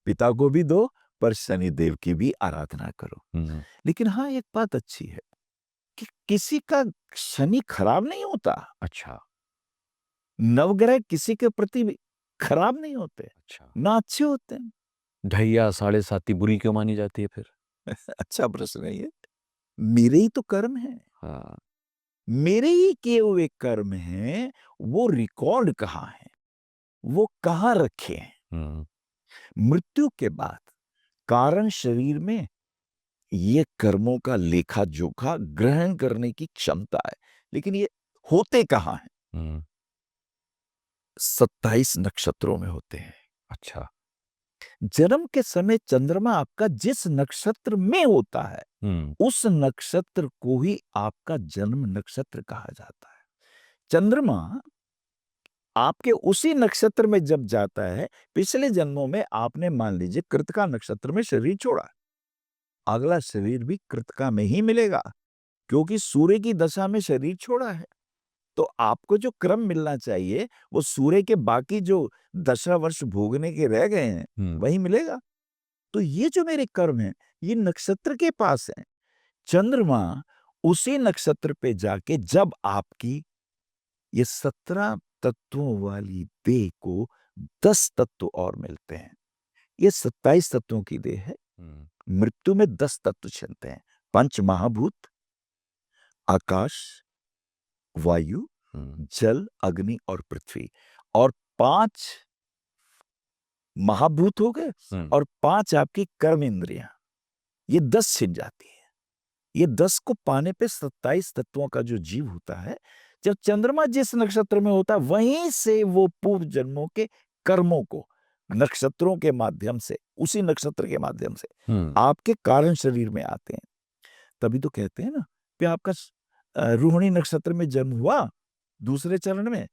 B: पिता को भी दो पर शनिदेव की भी आराधना करो।
A: हुँ,
B: लेकिन हाँ, एक बात अच्छी है कि किसी का शनि खराब नहीं होता,
A: अच्छा,
B: नवग्रह किसी के प्रति भी खराब नहीं होते,
A: अच्छा।
B: ना अच्छे होते हैं।
A: ढैया साढ़े साती बुरी क्यों मानी जाती है फिर?
C: अच्छा प्रश्न है ये। मेरे ही तो कर्म है,
A: हाँ।
C: मेरे ही किए हुए कर्म हैं, वो रिकॉर्ड कहाँ है, वो कहाँ रखे हैं?
A: हम्म।
C: मृत्यु के बाद कारण शरीर में ये कर्मों का लेखा जोखा ग्रहण करने की क्षमता है, लेकिन ये होते कहाँ हैं?
A: हम्म।
C: 27 नक्षत्रों में होते हैं।
A: अच्छा।
C: जन्म के समय चंद्रमा आपका जिस नक्षत्र में होता है, उस नक्षत्र को ही आपका जन्म नक्षत्र कहा जाता है। चंद्रमा आपके उसी नक्षत्र में जब जाता है, पिछले जन्मों में आपने मान लीजिए कृतिका नक्षत्र में शरीर छोड़ा, अगला शरीर भी कृतिका में ही मिलेगा, क्योंकि सूर्य की दशा में शरीर छोड़ा है। तो आपको जो क्रम मिलना चाहिए, वो सूर्य के बाकी जो दशा वर्ष भोगने के रह गए हैं, वही मिलेगा। तो ये जो मेरे कर्म हैं, ये नक्षत्र के पास हैं। चंद्रमा उसी नक्षत्र पे जाके जब आपकी ये 17 तत्वों वाली देह को 10 तत्व और मिलते हैं। ये 27 तत्वों की देह है। मृत्यु में 10 तत्व चलते हैं। पंच महाभूत, आकाश, वायु, जल, अग्नि और पृथ्वी। और 5 महाभूत हो गए और 5 आपकी कर्म इंद्रियां। ये 10 छिन जाती है। ये 10 को पाने पे 27 तत्वों का जो जीव होता है, जब चंद्रमा जिस नक्षत्र में होता है, वहीं से वो पूर्व जन्मों के कर्मों को नक्षत्रों के माध्यम से, उसी नक्षत्र के माध्यम से आपके कारण शरीर में आते हैं। तभी तो कहते हैं ना कि आपका रोहिणी नक्षत्र में जन्म हुआ दूसरे चरण में,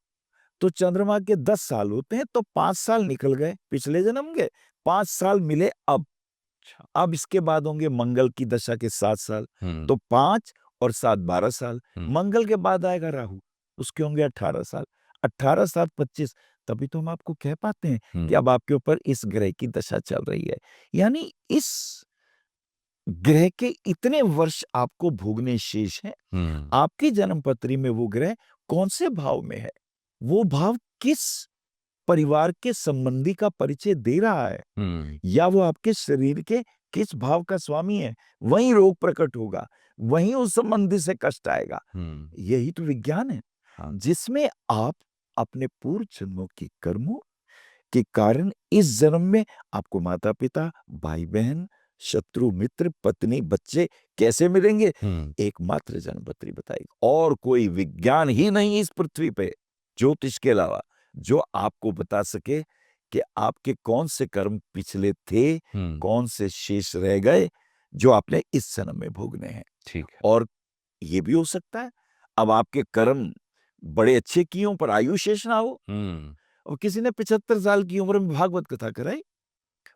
C: तो चंद्रमा के 10 साल होते हैं, तो 5 साल निकल गए पिछले जन्म के, 5 साल मिले अब इसके बाद होंगे मंगल की दशा के 7 साल, तो 5 और 7 12 साल। मंगल के बाद आएगा राहु, उसके होंगे 18 साल, 18 7 25। तभी तो हम आपको कह पाते हैं कि अब आपके ऊपर इस ग्रह की दशा चल रही है। यानी इस ग्रह के इतने वर्ष आपको भोगने शेष हैं। आपकी जन्मपत्री में वो ग्रह कौन से भाव में है, वो भाव किस परिवार के संबंधी का परिचय दे रहा है, या वो आपके शरीर के किस भाव का स्वामी है, वहीं रोग प्रकट होगा, वहीं उस संबंधी से कष्ट आएगा। यही तो विज्ञान है, जिसमें आप अपने पूर्व जन्मों के कर्मों के कारण इस जन्म में आपको माता पिता, भाई बहन, शत्रु मित्र, पत्नी, बच्चे कैसे मिलेंगे, एकमात्र जन्मपत्री बताएगी। और कोई विज्ञान ही नहीं इस पृथ्वी पे ज्योतिष के अलावा जो आपको बता सके कि आपके कौन से कर्म पिछले थे, कौन से शेष रह गए, जो आपने इस जन्म में भोगने हैं।
A: ठीक है।
C: और ये भी हो सकता है अब आपके कर्म बड़े अच्छे किए हों पर आयु शेष ना हो, और किसी ने 75 साल की उम्र में भागवत कथा कराई,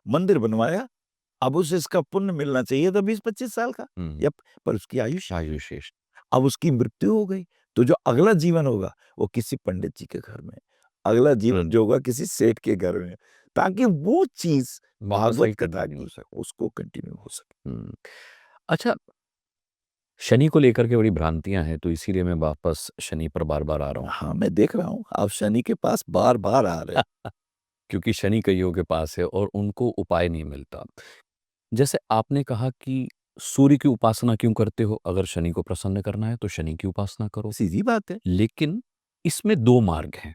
C: मंदिर बनवाया, अब उसे इसका पुण्य मिलना चाहिए था 20-25 साल का, या पर उसकी आयु
A: शेष।
C: अब उसकी मृत्यु हो गई, तो जो अगला जीवन होगा वो किसी पंडित जी के घर में, अगला जीवन जो होगा किसी सेठ के घर में, ताकि वो चीज भागवत कथा की उसको कंटिन्यू हो सके।
A: अच्छा, शनि को लेकर के बड़ी भ्रांतियां हैं, तो इसीलिए मैं वापस शनि पर बार-बार आ रहा हूँ।
C: हाँ, मैं देख रहा हूँ आप शनि के पास बार-बार आ रहे हैं।
A: क्योंकि शनि कइयों के पास है और उनको उपाय नहीं मिलता। जैसे आपने कहा कि सूर्य की उपासना क्यों करते हो? अगर शनि को प्रसन्न करना है तो शनि की उपासना करो।
C: सीधी बात है।
A: लेकिन इसमें 2 मार्ग हैं।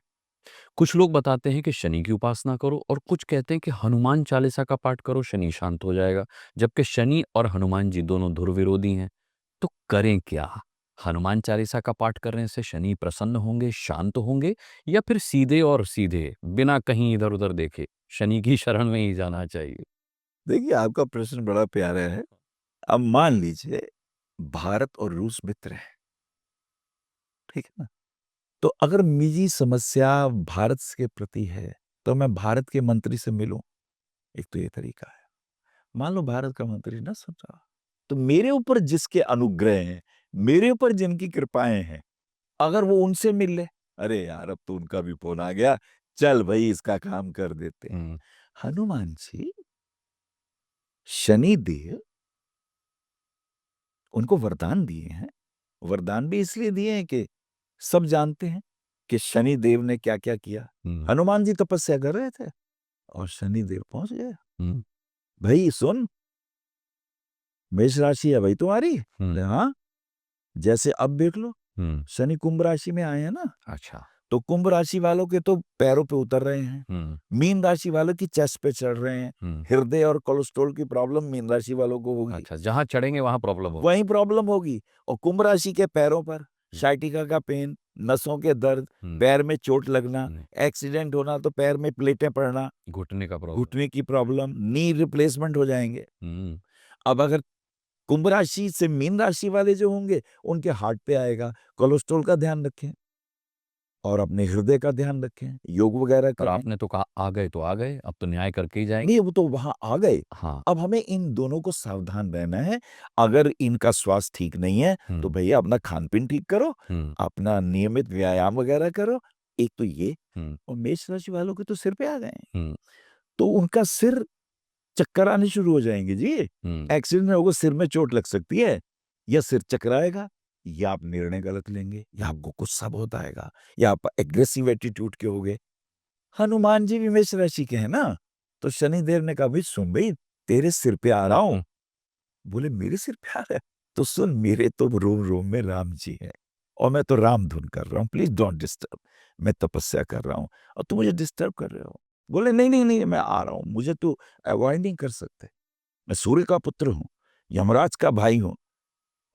A: कुछ लोग बताते हैं कि शनि की उपासना करो और कुछ कहते हैं कि हनुमान चालीसा का पाठ करो, शनि शांत हो जाएगा। जबकि शनि और हनुमान जी दोनों ध्रुव विरोधी हैं। तो करें क्या? हनुमान चालीसा का पाठ करने से शनि प्रसन्न होंगे, शांत होंगे, या फिर सीधे और सीधे बिना कहीं इधर-उधर देखे शनि की शरण में ही जाना चाहिए?
C: देखिए, आपका प्रश्न बड़ा प्यारा है। अब मान लीजिए भारत और रूस मित्र हैं, ठीक है ना? तो अगर निजी समस्या भारत के प्रति है, तो मैं भारत के मंत्री से मिलूं, एक तो ये तरीका है। मान लो भारत का मंत्री ना सुन रहा, तो मेरे ऊपर जिसके अनुग्रह हैं, मेरे ऊपर जिनकी कृपाएं हैं, अगर वो उनसे मिल ले, अरे यार अब तो उनका भी फोन आ गया, चल भाई इसका काम कर देते हैं। हनुमान जी, शनिदेव उनको वरदान दिए हैं। वरदान भी इसलिए दिए हैं कि सब जानते हैं कि शनि देव ने क्या क्या किया। हनुमान जी तपस्या कर रहे थे और शनि देव पहुंच गए। भाई सुन, मेष राशि है भाई तुम्हारी।
A: हम्म,
C: हाँ, जैसे अब देख लो, शनि कुंभ राशि में आए हैं ना,
A: अच्छा।
C: तो कुंभ राशि वालों के तो पैरों पे उतर रहे हैं,
A: हम्म,
C: मीन राशि वालों की चेस्ट पे चढ़ रहे हैं।
A: हम्म,
C: हृदय और कोलेस्ट्रॉल की प्रॉब्लम मीन राशि वालों को होगी,
A: अच्छा, जहां चढ़ेंगे वहां प्रॉब्लम होगी।
C: वही प्रॉब्लम होगी। और कुंभ राशि के पैरों पर साइटिका का पेन, नसों के दर्द,
A: हम्म,
C: पैर में चोट लगना,
A: हम्म,
C: एक्सीडेंट होना तो पैर में प्लेटें पड़ना,
A: घुटने का प्रॉब्लम।
C: घुटने की प्रॉब्लम, नी रिप्लेसमेंट हो जाएंगे।
A: हम्म,
C: अब अगर कुंभ राशि से मीन राशि वाले जो होंगे, उनके हार्ट पे आएगा। कोलेस्ट्रॉल का ध्यान रखें और अपने हृदय का ध्यान रखें, योग वगैरह
A: और
C: करें।
A: आपने तो कहा आ गए तो आ गए, अब तो न्याय करके ही जाएंगे।
C: नहीं, वो तो वहां आ गए।
A: हाँ।
C: अब हमें इन दोनों को सावधान रहना है। अगर इनका स्वास्थ्य ठीक नहीं है तो भैया अपना खान पीन ठीक करो,
A: हम्म,
C: अपना नियमित व्यायाम वगैरह करो। एक तो ये,
A: हम्म,
C: और मेष राशि वालों के तो सिर पे आ गए हैं,
A: हम्म,
C: तो उनका सिर चक्कर आने शुरू हो जाएंगे जी।
A: हम्म,
C: एक्सीडेंट में होगा, सिर में चोट लग सकती है, या सिर चकराएगा, या आप निर्णय गलत लेंगे, या आपको गुस्सा बहुत आएगा, या आप एग्रेसिव एटीट्यूड के होगे। हनुमान जी भी मेष राशि के हैं ना, तो शनिदेव ने कहा भाई सुन भाई, तेरे सिर पे आ रहा हूं। बोले मेरे सिर पे आ रहा है? तो सुन, मेरे तो रोम रोम में राम जी है, और मैं तो राम धुन कर रहा हूँ, प्लीज डोंट डिस्टर्ब। मैं तपस्या कर रहा हूँ और तुम मुझे डिस्टर्ब कर रहे हो। बोले नहीं नहीं नहीं, मैं आ रहा हूँ, मुझे तो अवॉइड नहीं कर सकते। मैं सूर्य का पुत्र हूँ, यमराज का भाई हूँ।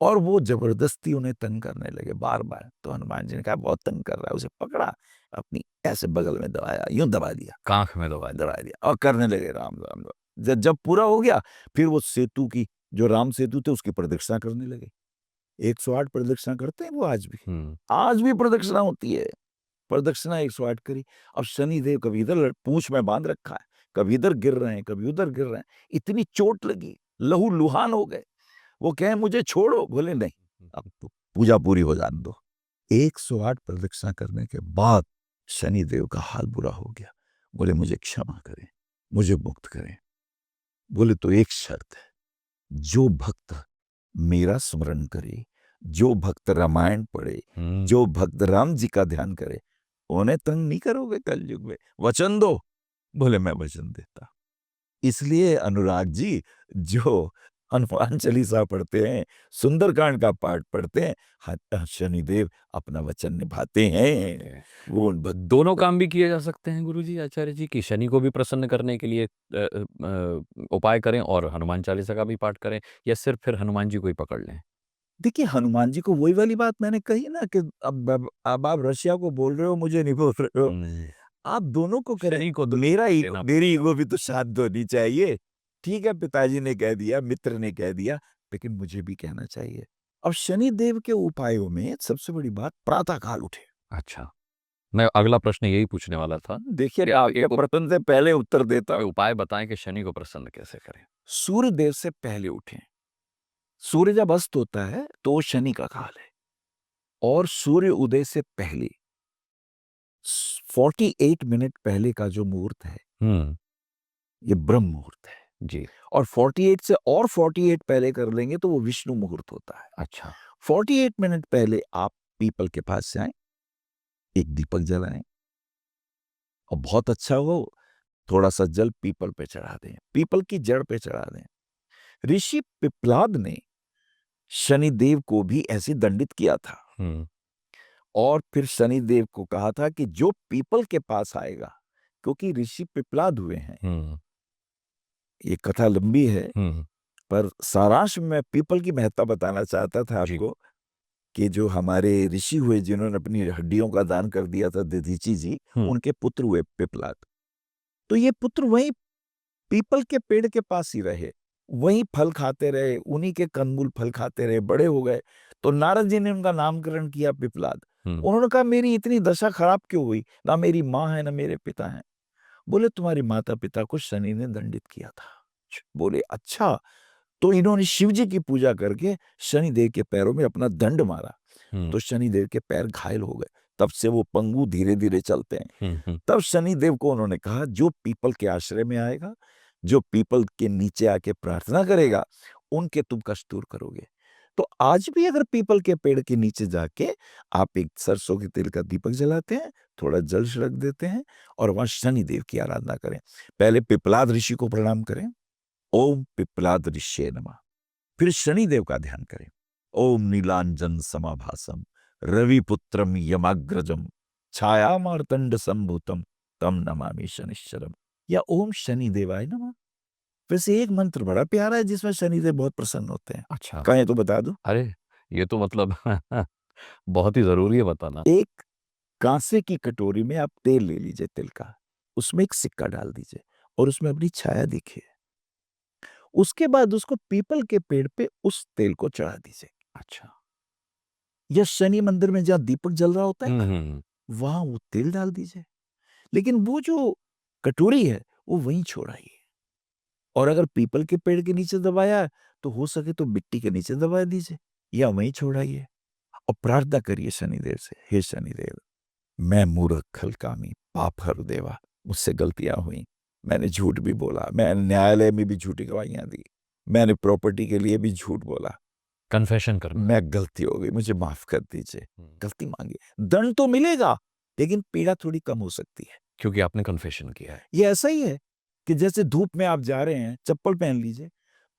C: और वो जबरदस्ती उन्हें तंग करने लगे बार बार। तो हनुमान जी ने कहा बहुत तंग कर रहा है, उसे पकड़ा, अपनी ऐसे बगल में दबाया, यूं दबा दिया,
A: कांख में दबा दिया।
C: दबा दिया, और करने लगे राम राम राम। जब पूरा हो गया, फिर वो सेतु की, जो राम सेतु थे, उसकी प्रदक्षिणा करने लगे। 108 प्रदक्षिणा करते हैं वो आज भी,
A: हम्म,
C: आज भी प्रदक्षिणा होती है। प्रदक्षिणा 108 करी। अब शनिदेव कभी इधर पूंछ में बांध रखा है, कभी इधर गिर रहे हैं, कभी उधर गिर रहे हैं। इतनी चोट लगी, लहू लुहान हो गए। वो कहे मुझे छोड़ो, बोले नहीं, अब तो पूजा पूरी हो जाने दो। 108 प्रदक्षिणा करने के बाद शनिदेव का हाल बुरा हो गया। बोले मुझे क्षमा करें, मुझे मुक्त करें। बोले तो एक शर्त है, जो भक्त मेरा स्मरण करे, जो भक्त रामायण पढ़े, जो भक्त राम जी का ध्यान करे, उन्हें तंग नहीं करोगे कलयुग में, वचन दो। बोले मैं वचन देता। इसलिए अनुराग जी, जो हनुमान चालीसा पढ़ते हैं, सुंदरकांड का पाठ पढ़ते हैं, शनिदेव अपना वचन निभाते हैं। वो
A: दोनों काम भी किए जा सकते हैं गुरुजी, आचार्य जी, कि शनि को भी प्रसन्न करने के लिए उपाय करें और हनुमान चालीसा का भी पाठ करें, या सिर्फ फिर हनुमान जी को ही पकड़ लें।
C: देखिए, हनुमान जी को वही वाली बात मैंने कही ना, कि अब आप रशिया को बोल रहे हो, मुझे नहीं बोल रहे हो। आप दोनों को करें।
A: शनि को तो
C: मेरा ईगो,
A: लेना।
C: मेरी ईगो भी तो शांत होनी चाहिए। ठीक है, पिताजी ने कह दिया, मित्र ने कह दिया, लेकिन मुझे भी कहना चाहिए। अब शनि देव के उपायों में सबसे बड़ी बात, प्रातः काल उठे।
A: अच्छा, मैं अगला प्रश्न यही पूछने वाला था।
C: देखिए, आप एक प्रश्न से पहले उत्तर देता
A: कोई
C: हूं।
A: उपाय बताएं कि शनि को प्रसन्न कैसे करें।
C: सूर्य देव से पहले उठें। सूर्य जब अस्त होता है तो वो शनि का काल है, और सूर्य उदय से पहले 48 मिनट पहले का जो मुहूर्त है,
A: हम्म,
C: ये ब्रह्म मुहूर्त है।
A: जी।
C: और 48 से और 48 पहले कर लेंगे तो वो विष्णु मुहूर्त होता है।
A: अच्छा।
C: 48 मिनट पहले आप पीपल के पास जाएं, एक दीपक जलाएं, और बहुत अच्छा हो, थोड़ा सा जल पीपल पे चढ़ा दें, पीपल की जड़ पे चढ़ा दें। ऋषि पिपलाद ने शनिदेव को भी ऐसे दंडित किया था,
A: हम्म,
C: और फिर शनिदेव को कहा था कि जो पीपल के पास आएगा, क्योंकि ऋषि पिपलाद हुए हैं।
A: हम्म,
C: ये कथा लंबी है,
A: हम्म,
C: पर सारांश में पीपल की महत्ता बताना चाहता था
A: जी।
C: आपको, कि जो हमारे ऋषि हुए, जिन्होंने अपनी हड्डियों का दान कर दिया था, दधीची जी, उनके पुत्र हुए पिपलाद। तो ये पुत्र वहीं पीपल के पेड़ के पास ही रहे, वहीं फल खाते रहे, उन्हीं के कंदमूल फल खाते रहे, बड़े हो गए। तो नारद जी ने उनका नामकरण किया पिपलाद। उन्होंने कहा मेरी इतनी दशा खराब क्यों हुई, ना मेरी माँ है ना मेरे पिता हैं। बोले तुम्हारे माता पिता को शनि ने दंडित किया था। बोले अच्छा। तो इन्होंने शिव जी की पूजा करके शनिदेव के पैरों में अपना दंड मारा, तो शनिदेव के पैर घायल हो गए। तब से वो पंगु धीरे धीरे चलते हैं। तब शनिदेव को उन्होंने कहा जो पीपल के आश्रय में आएगा, जो पीपल के नीचे आके प्रार्थना करेगा, उनके तुम कष्ट दूर करोगे। तो आज भी अगर पीपल के पेड़ के नीचे जाके आप एक सरसों के तेल का दीपक जलाते हैं, थोड़ा जल छिड़क देते हैं, और वहां शनिदेव की आराधना करें। पहले पिपलाद ऋषि को प्रणाम करें, ओम पिप्पलादृश्य नमः। फिर शनिदेव का ध्यान करें। ओम नीलांजन समाभासम रविपुत्रम यमाग्रजम छाया मार्तंड संभूतम तम नमामि शनिश्चरम, या ओम शनिदेवाय नमः। वैसे एक मंत्र बड़ा प्यारा है जिसमें शनिदेव बहुत प्रसन्न होते हैं।
A: अच्छा।
C: कहें तो बता दूं।
A: अरे! ये तो मतलब बहुत ही ज़रूरी है बताना।
C: एक कांसे की कटोरी में आप तेल ले लीजिए, तिल का, उसमें एक सिक्का डाल दीजिए और उसमें अपनी छाया दिखे। उसके बाद उसको पीपल के पेड़ पे उस तेल को चढ़ा दीजिए,
A: अच्छा।
C: या शनि मंदिर में जहां दीपक जल रहा होता है
A: हुँ,
C: ना,
A: हुँ, हुँ।
C: वहां वो तेल डाल दीजिए। लेकिन वो जो कटोरी है वो वहीं छोड़ाइए। और अगर पीपल के पेड़ के नीचे दबाया है, तो हो सके तो मिट्टी के नीचे दबा दीजिए या वहीं छोड़ाइए और प्रार्थना करिए शनिदेव से, हे शनिदेव, मैं मूर्ख हलकामी पाप हर देवा, मुझसे गलतियां हुई, मैंने झूठ भी बोला, मैंने न्यायालय में भी झूठी गवाहियां दी, मैंने प्रॉपर्टी के लिए भी झूठ बोला,
A: कन्फेशन करना।
C: मैं गलती हो गई, मुझे माफ कर दीजिए।
A: हुँ।
C: गलती मांगी, दंड तो मिलेगा लेकिन पीड़ा थोड़ी कम हो सकती है।
A: क्योंकि आपने कन्फेशन किया है।
C: ये ऐसा ही है कि जैसे धूप में आप जा रहे हैं, चप्पल पहन लीजिए,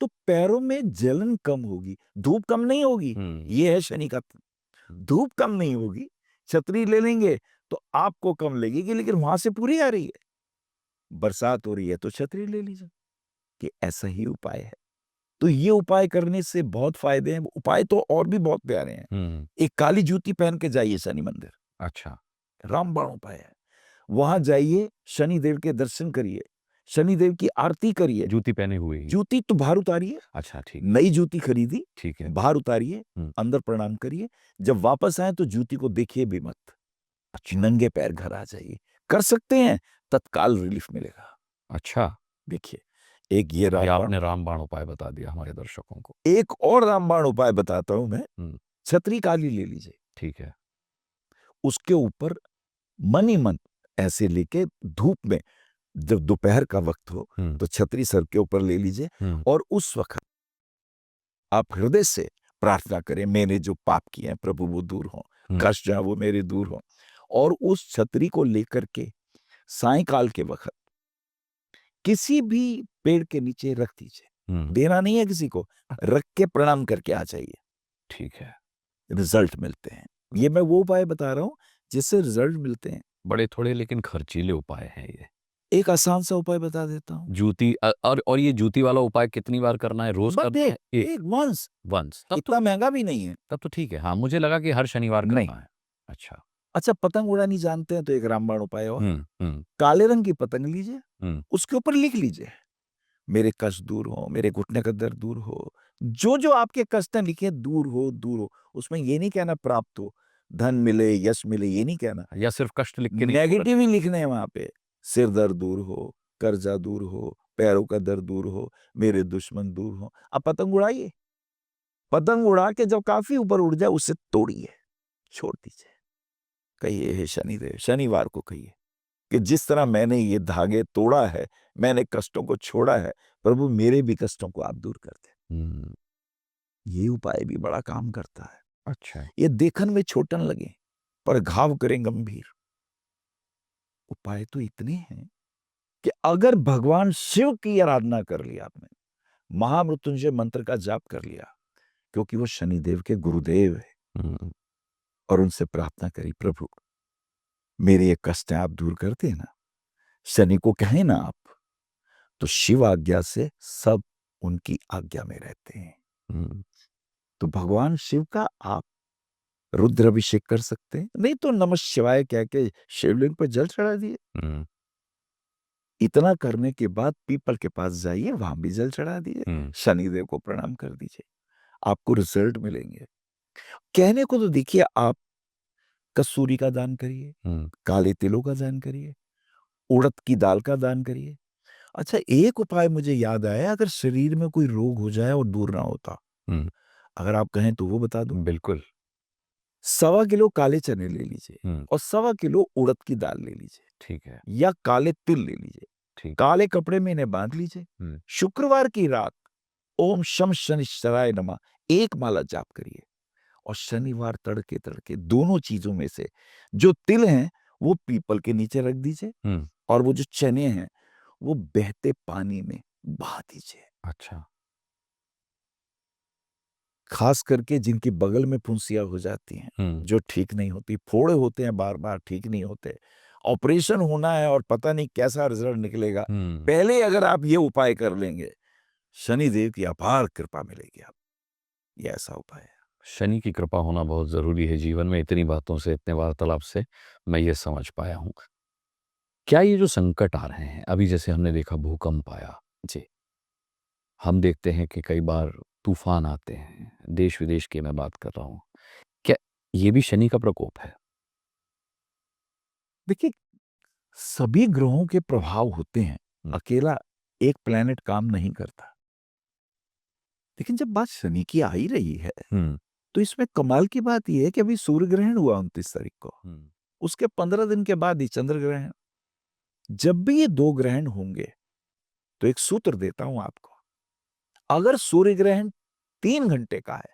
C: तो पैरों में जलन कम होगी, धूप कम नहीं होगी।
A: हुँ।
C: ये है शनि का। धूप कम नहीं होगी, छतरी ले लेंगे तो आपको कम लगेगी, लेकिन वहां से पूरी आ रही है। बरसात हो रही है तो छतरी ले लीजिए। कि ऐसा ही उपाय है। तो ये उपाय करने से बहुत फायदे हैं। उपाय तो और भी बहुत प्यारे हैं।
A: हुँ।
C: एक काली जूती पहन के जाइए शनि मंदिर,
A: अच्छा।
C: रामबाण उपाय है। वहां जाइए, शनिदेव के दर्शन करिए, शनिदेव की आरती करिए।
A: जूती पहने हुए ही।
C: जूती तो बाहर उतारिए,
A: अच्छा, ठीक।
C: नई जूती खरीदी,
A: ठीक है।
C: बाहर उतारिए,
A: हुँ।
C: अंदर प्रणाम करिए। जब वापस आए तो जूती को देखिए भी मत,
A: अच्छा।
C: नंगे पैर घर आ जाइए। कर सकते हैं, तत्काल रिलीफ मिलेगा।
A: अच्छा।
C: देखिए, एक ये
A: भाई
C: रामबाण,
A: आपने रामबाण उपाय बता दिया हमारे दर्शकों को।
C: एक और रामबाण उपाय बताता हूं मैं।
A: हुँ।
C: छतरी काली ले लीजिए,
A: ठीक है।
C: उसके ऊपर मन ही मन ऐसे लेके धूप में, जब दोपहर का वक्त हो
A: हुँ।
C: तो छतरी सर के ऊपर ले लीजिए
A: हुँ।
C: और उस वक्त आप हृदय से प्रार्थना करें, मैंने जो पाप किए हैं प्रभु वो दूर हो,
A: हुँ।
C: कष्ट जो है वो मेरे दूर हो। और उस छतरी को लेकर के सायंकाल के वक्त किसी भी पेड़ के नीचे रख दीजिए।
A: हुँ।
C: देना नहीं है किसी को, रख के प्रणाम करके आ जाइए,
A: ठीक है।
C: रिजल्ट मिलते हैं। ये मैं वो उपाय बता रहा हूं जिससे रिजल्ट मिलते हैं।
A: बड़े थोड़े लेकिन खर्चीले उपाय हैं ये।
C: एक आसान सा उपाय बता देता हूं।
A: जूती और ये जूती वाला उपाय कितनी बार करना है? रोज़
C: बस
A: करना है?
C: एक वंस,
A: वन्स तब
C: इतना महंगा भी नहीं है।
A: तो ठीक है। हाँ, मुझे लगा कि हर शनिवार
C: नहीं।
A: करना है। अच्छा।
C: अच्छा, पतंग उड़ानी जानते हैं तो एक रामबाण उपाय और।
A: हुँ, हुँ,
C: काले रंग की पतंग लीजिए,
A: हुँ।
C: उसके ऊपर लिख लीजिए, मेरे कष्ट दूर हो, मेरे घुटने का दर्द दूर हो। जो आपके कष्ट हैं लिखे, दूर हो, दूर हो। उसमें ये नहीं कहना प्राप्त हो, धन मिले, यश मिले, ये नहीं कहना।
A: या सिर्फ़ कष्ट लिख के नहीं छोड़ना।
C: नेगेटिव ही लिखने हैं वहां पे। सिर दर्द दूर हो, कर्जा दूर हो, पैरों का दर्द दूर हो, मेरे दुश्मन दूर हो। अब पतंग उड़ाइए, पतंग उड़ा के जब काफी ऊपर उड़ जाए उसे तोड़िए, छोड़ दीजिए। कहिए, हे शनिदेव, शनिवार को कहिए कि जिस तरह मैंने ये धागे तोड़ा है, मैंने कष्टों को छोड़ा है, प्रभु मेरे भी कष्टों को आप दूर कर दें।
A: हुँ।
C: ये उपाय भी बड़ा काम करता है।
A: अच्छा।
C: ये देखन में छोटन लगे पर घाव करें गंभीर। उपाय तो इतने हैं कि अगर भगवान शिव की आराधना कर लिया आपने, महामृत्युंजय मंत्र का जाप कर लिया, क्योंकि वो शनिदेव के गुरुदेव है,
A: हुँ।
C: और उनसे प्रार्थना करी, प्रभु मेरे ये कष्ट आप दूर कर देना। शनि को कहें ना आप, तो शिव आज्ञा से सब उनकी आज्ञा में रहते हैं।
A: हुँ।
C: तो भगवान शिव का आप रुद्राभिषेक कर सकते हैं, नहीं तो नमः शिवाय कह के शिवलिंग पर जल चढ़ा दिए।
A: हुँ।
C: इतना करने के बाद पीपल के पास जाइए, वहां भी जल चढ़ा दीजिए,
A: हुँ।
C: शनिदेव को प्रणाम कर दीजिए, आपको रिजल्ट मिलेंगे। कहने को तो देखिए, आप कसूरी का दान करिए,
A: हुँ।
C: काले तिलों का दान करिए, उड़द की दाल का दान करिए। अच्छा, एक उपाय मुझे याद आया, अगर शरीर में कोई रोग हो जाए और दूर ना होता,
A: हुँ।
C: अगर आप कहें तो वो बता दूं।
A: बिल्कुल।
C: 1.25 किलो काले चने ले लीजिए
A: हुँ।
C: और 1.25 किलो उड़द की दाल ले लीजिए,
A: ठीक है।
C: या काले तिल ले लीजिए,
A: ठीक।
C: काले कपड़े में इन्हें बांध लीजिए।
A: हुँ।
C: शुक्रवार की रात ओम शम शनिश्चराय नमः एक माला जाप करिए, और शनिवार तड़के तड़के दोनों चीजों में से जो तिल हैं वो पीपल के नीचे रख दीजिए,
A: हुँ।
C: और वो जो चने हैं वो बहते पानी में बहा दीजिए।
A: अच्छा।
B: खास करके जिनकी बगल में फुंसियाँ हो जाती हैं,
A: हुँ।
B: जो ठीक नहीं होती, फोड़े होते हैं बार-बार, ठीक नहीं होते। ऑपरेशन होना है और पता नहीं कैसा रिज़ल्ट निकलेगा।
A: हुँ।
B: पहले अगर आप ये उपाय कर लेंगे, शनिदेव की अपार कृपा मिलेगी आप ये ऐसा उपाय है।
A: शनि की कृपा होना बहुत ज़रूरी है जीवन में, इतनी बातों से, इतने वार्तालाप से मैं ये समझ पाया हूँ। क्या ये जो संकट आ रहे हैं, अभी जैसे हमने देखा भूकंप आया,
B: जी।
A: हम देखते हैं कि कई बार तूफ़ान आते हैं, देश-विदेश की मैं बात कर रहा हूँ। क्या ये भी शनि का प्रकोप है?
B: देखिए, सभी ग्रहों के प्रभाव होते हैं,
A: हुँ।
B: अकेला एक प्लैनेट काम नहीं करता। लेकिन जब बात शनि की आ ही रही है,
A: हुँ।
B: तो इसमें कमाल की बात ये है कि अभी सूर्य ग्रहण हुआ 29 तारीख को।
A: हुँ।
B: उसके 15 दिन के बाद ही चंद्र ग्रहण। जब भी ये 2 ग्रहण होंगे, तो एक सूत्र देता हूं आपको। अगर सूर्य ग्रहण 3 घंटे का है,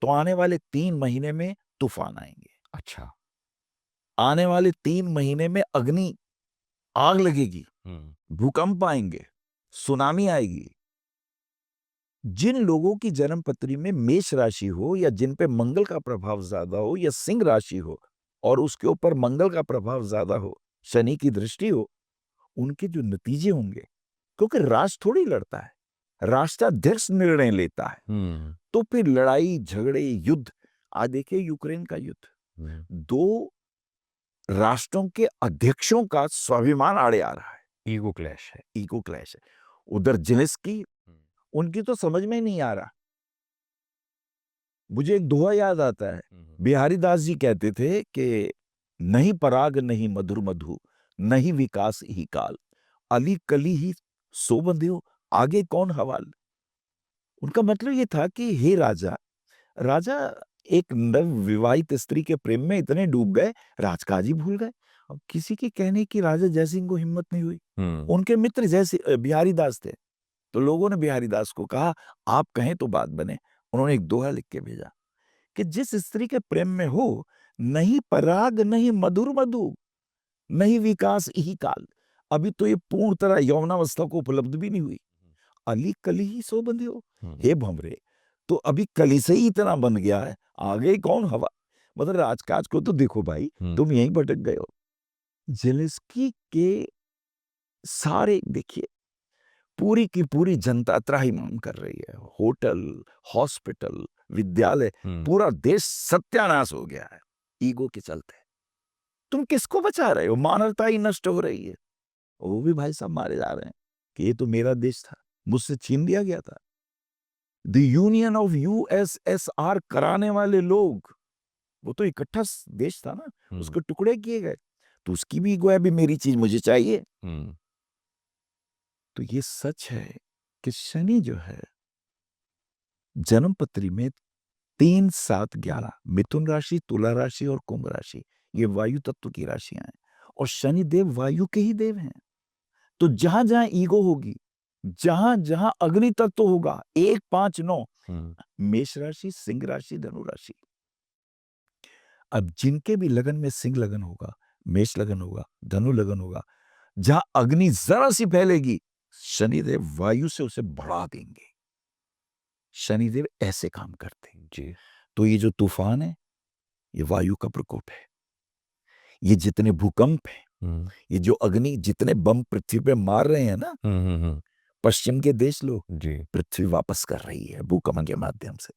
B: तो आने वाले 3 महीने में तूफान आएंगे।
A: अच्छा।
B: आने वाले 3 महीने में अग्नि आग लगेगी,
A: हुँ।
B: भूकंप आएंगे, सुनामी आएगी। जिन लोगों की जन्म पत्री में मेष राशि हो या जिन पे मंगल का प्रभाव ज्यादा हो या सिंह राशि हो और उसके ऊपर मंगल का प्रभाव ज्यादा हो, शनि की दृष्टि हो, उनके जो नतीजे होंगे, क्योंकि राष्ट्र थोड़ी लड़ता है, राष्ट्राध्यक्ष निर्णय लेता है।
A: हुँ।
B: तो फिर लड़ाई, झगड़े, युद्ध, आज देखिए यूक्रेन का युद्ध,
A: हुँ।
B: 2 राष्ट्रों के अध्यक्षों का स्वाभिमान आड़े आ रहा है,
A: ईगो क्लैश है।
B: ईगो क्लैश है। उधर जेलेंस्की,
A: हुँ।
B: उनकी तो समझ में ही नहीं आ रहा। मुझे एक दोहा याद आता है,
A: हुँ।
B: बिहारी दास जी कहते थे कि नहीं पराग नहीं मधुर मधु, नहीं विकास ही काल, अली कली ही सो बंध्यो, आगे कौन हवाल। उनका मतलब ये था कि हे राजा, राजा एक नवविवाहित स्त्री के प्रेम में इतने डूब गए, राजकाज ही भूल गए। अब किसी के कहने की राजा जयसिंह को हिम्मत नहीं हुई।
A: हुँ।
B: उनके मित्र जैसे बिहारी दास थे, तो लोगों ने बिहारी दास को कहा, आप कहें तो बात बने। उन्होंने एक दोहा लिख के भेजा कि जिस स्त्री के प्रेम में हो, नहीं पराग नहीं मधुर मधु, नहीं विकास इही काल। अभी तो ये पूर्ण तरह यौवनावस्था को उपलब्ध भी नहीं हुई। अली कली ही सो बंधियो।
A: हुँ।
B: हे भंवरे, तो अभी कली से ही इतना बन गया है, आगे कौन हवा। मतलब राजकाज को तो देखो भाई,
A: हुँ।
B: तुम यहीं भटक गए हो। जेलेंस्की के सारे देखिए, पूरी की पूरी जनता त्राहिमाम कर रही है। होटल, हॉस्पिटल, विद्यालय,
A: हुँ।
B: पूरा देश सत्यानाश हो गया है, ईगो के चलते। तुम किसको बचा रहे हो? मानवता ही नष्ट हो रही है। वो भी भाई साहब मारे जा रहे हैं कि ये तो मेरा देश था, मुझसे छीन लिया गया था। द यूनियन ऑफ यूएसएसआर कराने वाले लोग, वो तो इकट्ठा देश था ना,
A: हुँ।
B: उसके टुकड़े किए गए, तो उसकी भी ईगो है, अभी मेरी चीज मुझे चाहिए।
A: हुँ।
B: तो ये सच है कि शनि जो है, जन्म पत्री में 3, 7, 11 मिथुन राशि, तुला राशि और कुंभ राशि, ये वायु तत्व की राशियां हैं और शनि देव वायु के ही देव हैं। तो जहां जहां ईगो होगी, जहां जहां अग्नि तत्व होगा, 1, 5, 9,
A: हुँ।
B: मेष राशि, सिंह राशि, धनु राशि। अब जिनके भी लगन में सिंह लगन होगा, मेष लगन होगा, धनु लगन होगा, जहां अग्नि जरा सी फैलेगी, शनिदेव वायु से उसे बढ़ा देंगे। शनिदेव ऐसे काम करते हैं।
A: जी।
B: तो ये जो तूफान है, ये वायु का प्रकोप है। ये जितने भूकंप हैं,
A: हुँ।
B: ये जो अग्नि, जितने बम पृथ्वी पे मार रहे हैं ना
A: हुँ। हुँ। हुँ।
B: पश्चिम के देश लोग,
A: जी।
B: पृथ्वी वापस कर रही है भूकंप के माध्यम से।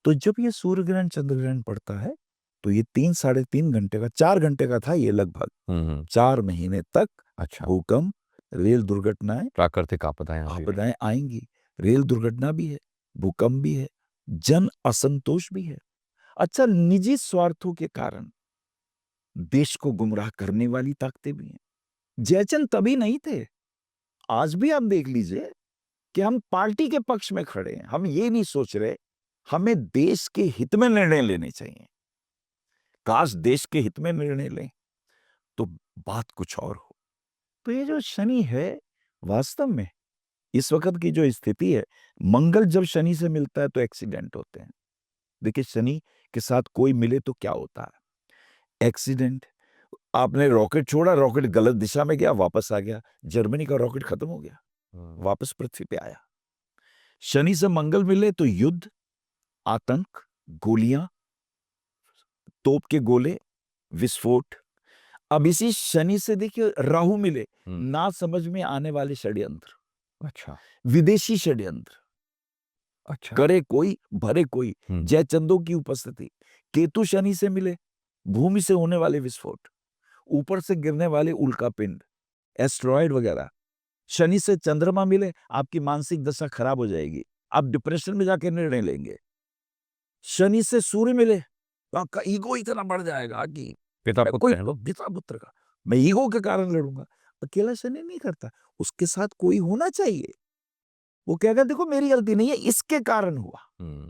B: तो जब ये सूर्य ग्रहण, चंद्र ग्रहण पड़ता है, तो ये 3 साढ़े 3 घंटे का, 4 घंटे का था ये लगभग।
A: हुँ। हुँ।
B: 4 महीने तक
A: अच्छा।
B: भूकंप, रेल दुर्घटनाएं,
A: प्राकृतिक आपदाएँ आ रही हैं।
B: आपदाएं आएंगी। रेल दुर्घटना भी है, भूकंप भी है, जन असंतोष भी है। अच्छा, निजी स्वार्थों के कारण देश को गुमराह करने वाली ताकतें भी हैं। जयचंद तभी नहीं थे। आज भी आप देख लीजिए कि हम पार्टी के पक्ष में खड़े हैं। हम ये नहीं सोच रहे, हमें देश के हित में निर्णय लेने चाहिए। काश देश के हित में निर्णय लें, तो बात कुछ और हो। तो ये जो शनि है, वास्तव में इस वक्त की जो स्थिति है, मंगल जब शनि से मिलता है तो एक्सीडेंट होते हैं। देखिए, शनि के साथ कोई मिले तो क्या होता है? एक्सीडेंट। आपने रॉकेट छोड़ा, रॉकेट गलत दिशा में गया, वापस आ गया। जर्मनी का रॉकेट खत्म हो गया,
A: हुँ।
B: वापस पृथ्वी पे आया। शनि से मंगल मिले तो युद्ध, आतंक, गोलियां, तोप के गोले, विस्फोट। अब इसी शनि से देखिए राहु मिले, ना समझ में आने वाले षड्यंत्र,
A: अच्छा
B: विदेशी षड्यंत्र,
A: अच्छा
B: करे कोई भरे कोई, जयचंदों की उपस्थिति। केतु शनि से मिले, भूमि से होने वाले विस्फोट, ऊपर से गिरने वाले उल्कापिंड, एस्ट्रॉयड वगैरह। शनि से चंद्रमा मिले, आपकी मानसिक दशा खराब हो जाएगी, आप डिप्रेशन में जाके निर्णय लेंगे। शनि से सूर्य मिले तो आपका ईगो इतना बढ़ जाएगा कि
A: पिता
B: मैं
A: पुत्र
B: कोई
A: हैं लोग।
B: पिता पुत्र का, मैं ईगो के कारण लड़ूंगा। अकेला शनि नहीं करता, उसके साथ कोई होना चाहिए। वो कहेगा देखो मेरी गलती नहीं है, इसके कारण हुआ।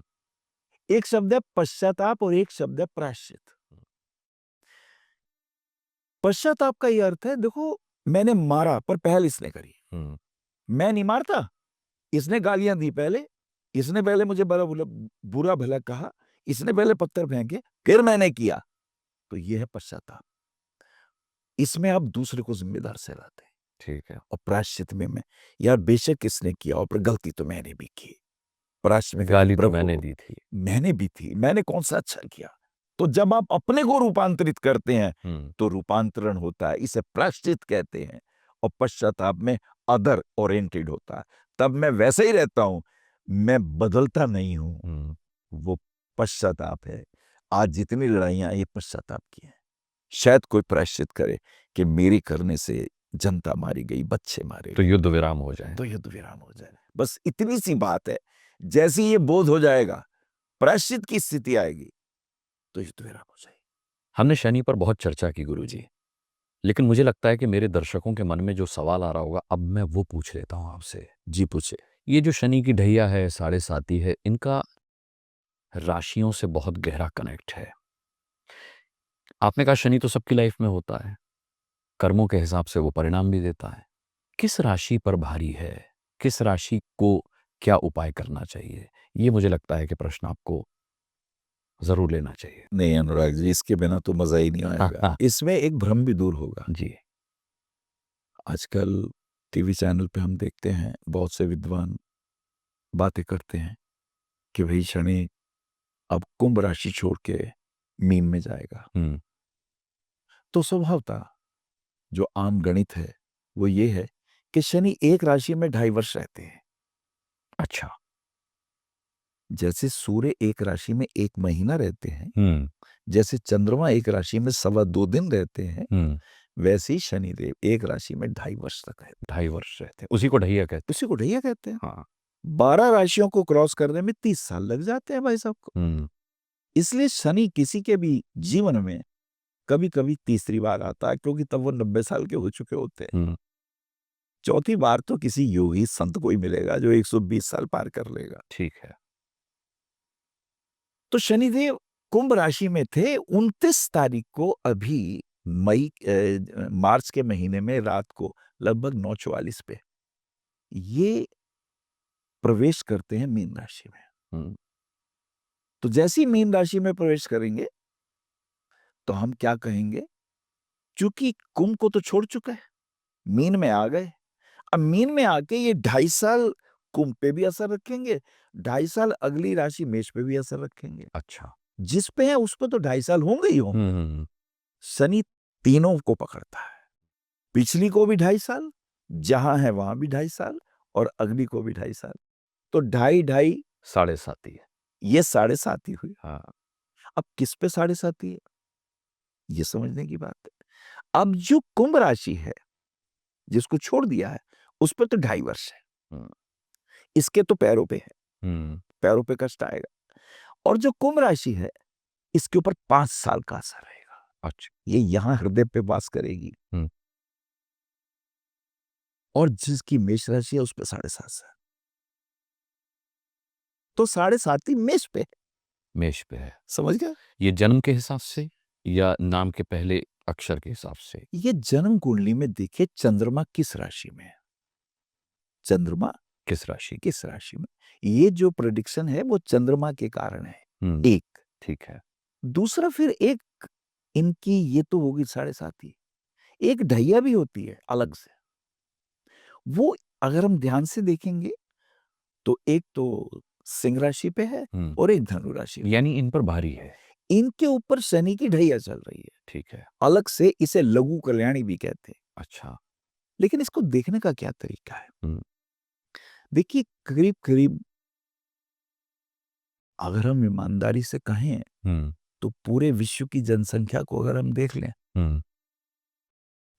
B: एक शब्द है पश्चाताप और एक शब्द है प्रायश्चित। पश्चाताप का ये अर्थ है, देखो मैंने मारा पर पहल इसने करी, मैं नहीं मारता, इसने गालियां दी पहले, इसने पहले मुझे बुरा भला कहा, इसने पहले पत्थर फेंके, फिर मैंने किया। तो ये है पश्चाताप। इसमें आप दूसरे को जिम्मेदार ठहराते हैं।
A: ठीक है।
B: और प्रायश्चित में मैं, यार बेशक इसने किया और पर गलती तो मैंने भी की। प्रायश्चित में
A: गाली तो
B: प्रभु,
A: मैंने दी थी।
B: मैंने भी थी, मैंने कौन सा अच्छा किया। तो जब आप अपने को रूपांतरित करते हैं तो रूपांतरण होता है, इसे प्रायश्चित कहते हैं। और पश्चाताप में अदर ओरिएंटेड होता है, तब मैं वैसे ही रहता हूं, मैं बदलता नहीं हूं। वो पश्चाताप है। आज जितनी लड़ाइयां ये पश्चाताप की हैं। शायद कोई प्रायश्चित करे कि मेरी करने से जनता मारी गई, बच्चे मारे
A: तो
B: गए,
A: युद्ध विराम हो जाए।
B: तो युद्ध विराम हो जाए। बस इतनी सी बात है। जैसे ये बोध हो जाएगा, प्रायश्चित की स्थिति आएगी, तो युद्ध विराम हो जाएगी।
A: हमने शनि पर बहुत चर्चा की गुरुजी, लेकिन मुझे लगता है कि मेरे दर्शकों के मन में जो सवाल आ रहा होगा, अब मैं वो पूछ लेता हूं आपसे।
B: जी पूछे।
A: ये जो शनि की ढैया है, साढ़े साती है, इनका राशियों से बहुत गहरा कनेक्ट है। आपने कहा शनि तो सबकी लाइफ में होता है, कर्मों के हिसाब से वो परिणाम भी देता है। किस राशि पर भारी है, किस राशि को क्या उपाय करना चाहिए, ये मुझे लगता है कि प्रश्न आपको जरूर लेना चाहिए।
B: नहीं अनुराग जी, इसके बिना तो मजा ही नहीं आएगा। इसमें एक भ्रम भी दूर होगा।
A: जी।
B: आजकल टीवी चैनल पे हम देखते हैं, बहुत से विद्वान बातें करते हैं कि भाई शनि अब कुंभ राशि छोड़ के मीन में जाएगा। तो स्वभावतः जो आम गणित है वो ये है कि शनि एक राशि में 2.5 वर्ष रहते हैं।
A: अच्छा।
B: जैसे सूर्य एक राशि में 1 महीना रहते हैं, जैसे चंद्रमा एक राशि में 2.25 दिन रहते हैं, वैसे ही शनिदेव एक राशि में 2.5 वर्ष तक रहते हैं।
A: 2.5 वर्ष रहते हैं, उसी को ढैया कहते
B: उसी को ढैया कहते हैं।
A: हाँ।
B: 12 राशियों को क्रॉस करने में 30 साल लग जाते हैं भाई साहब को। इसलिए शनि किसी के भी जीवन में कभी कभी तीसरी बार आता है, क्योंकि तब वो 90 साल के हो चुके होते हैं। चौथी बार तो किसी योगी संत को ही मिलेगा जो 120 साल पार कर लेगा।
A: ठीक है।
B: तो शनिदेव कुंभ राशि में थे 29 तारीख को, अभी मार्च के महीने में रात को लगभग 9:44 पे ये प्रवेश करते हैं मीन राशि में। तो जैसे ही मीन राशि में प्रवेश करेंगे तो हम क्या कहेंगे, क्योंकि कुंभ को तो छोड़ चुका है, मीन में आ गए। अब मीन में आके ये 2.5 साल कुंभ पे भी असर रखेंगे, 2.5 साल अगली राशि मेष पे भी असर रखेंगे।
A: अच्छा।
B: जिस पे है उस पर तो 2.5 साल होंगे ही होंगे। शनि तीनों को पकड़ता है, पिछली को भी 2.5 साल, जहां है वहां भी 2.5 साल, और अगली को भी 2.5 साल। तो 2.5
A: साढ़े साती है।
B: ये 7.5 हुई।
A: हाँ।
B: अब किस पे 7.5 है, ये समझने की बात है। अब जो कुंभ राशि है, जिसको छोड़ दिया है, उस पर तो 2.5 वर्ष है। इसके तो पैरों पे है, पैरों पे कष्ट आएगा। और जो कुंभ राशि है, इसके ऊपर 5 साल का असर रहेगा।
A: अच्छा।
B: ये यहां हृदय पे वास करेगी। और जिसकी मेष राशि है उस पर 7.5 साल, तो 7.5 मेष पे,
A: मेष पे है।
B: समझ गया?
A: ये जन्म के हिसाब से या नाम के पहले अक्षर के हिसाब से?
B: ये जन्म कुंडली में देखिए चंद्रमा किस राशि में है, चंद्रमा
A: किस राशि?
B: किस राशि में, ये जो प्रेडिक्शन है वो चंद्रमा के कारण है। एक
A: ठीक है।
B: दूसरा, फिर एक इनकी ये तो होगी 7.5, एक ढैया भी होती है अलग से। वो अगर हम ध्यान से देखेंगे तो एक तो सिंह राशि पे है और एक धनु राशि पे।
A: यानी इन पर भारी है।
B: इनके ऊपर शनि की ढैया चल रही है।
A: ठीक है।
B: अलग से इसे लघु कल्याणी भी कहते हैं।
A: अच्छा।
B: लेकिन इसको देखने का क्या तरीका है?
A: हम्म,
B: देखिए, करीब करीब अगर हम ईमानदारी से कहें
A: हम्म,
B: तो पूरे विश्व की जनसंख्या को अगर हम देख लें,
A: हम्म,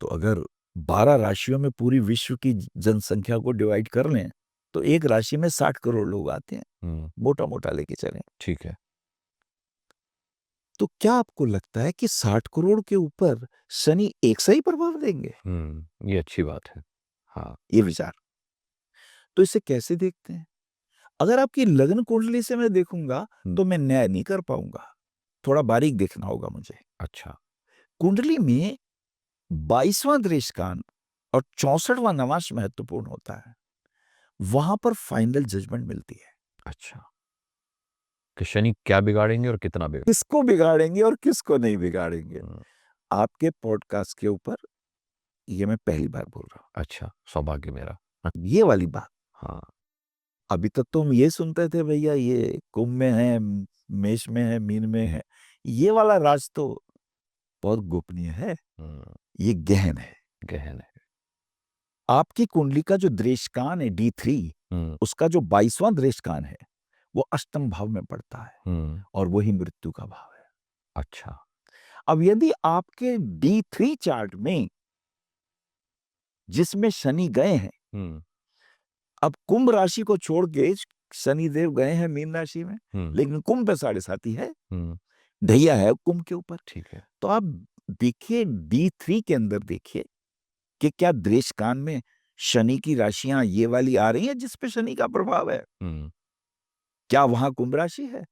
B: तो अगर 12 राशियों में पूरी विश्व की जनसंख्या को डिवाइड कर लें तो एक राशि में 60 करोड़ लोग आते हैं, मोटा मोटा लेके चलें।
A: ठीक है।
B: तो क्या आपको लगता है कि 60 करोड़ के ऊपर शनि एक सही प्रभाव देंगे?
A: ये अच्छी बात है। हाँ।
B: ये विचार। तो इसे कैसे देखते हैं? अगर आपकी लग्न कुंडली से मैं देखूंगा तो मैं न्याय नहीं कर पाऊंगा, थोड़ा बारीक देखना होगा मुझे।
A: अच्छा।
B: कुंडली में 22वां दृष्टान और 64वां नवांश महत्वपूर्ण होता है, वहां पर फाइनल जजमेंट मिलती है।
A: अच्छा, कि शनि क्या बिगाड़ेंगे और कितना बिगाड़।
B: किसको बिगाड़ेंगे और किसको नहीं बिगाड़ेंगे, आपके पॉडकास्ट के ऊपर ये मैं पहली बार बोल रहा हूं।
A: अच्छा, सौभाग्य मेरा।
B: ये वाली बात।
A: हाँ।
B: अभी तक तो हम ये सुनते थे भैया ये कुंभ में है, मेष में है, मीन में है। ये वाला राज तो बहुत गोपनीय है, ये गहन है।
A: गहन है।
B: आपकी कुंडली का जो दृष्टान है D3, उसका जो 22वां दृष्टान है वो अष्टम भाव में पड़ता है और वही मृत्यु का भाव है।
A: अच्छा।
B: अब यदि आपके D3 चार्ट में जिसमें शनि गए हैं, अब कुंभ राशि को छोड़ के शनि देव गए हैं मीन राशि में, लेकिन कुंभ पे 7.5 है, ढैया है कुंभ के ऊपर।
A: ठीक है।
B: तो आप देखिए D3 के अंदर देखिए कि क्या दृष्टान में शनि की राशियां ये वाली आ रही हैं जिसपे शनि का प्रभाव है? क्या वहां कुंभ राशि है?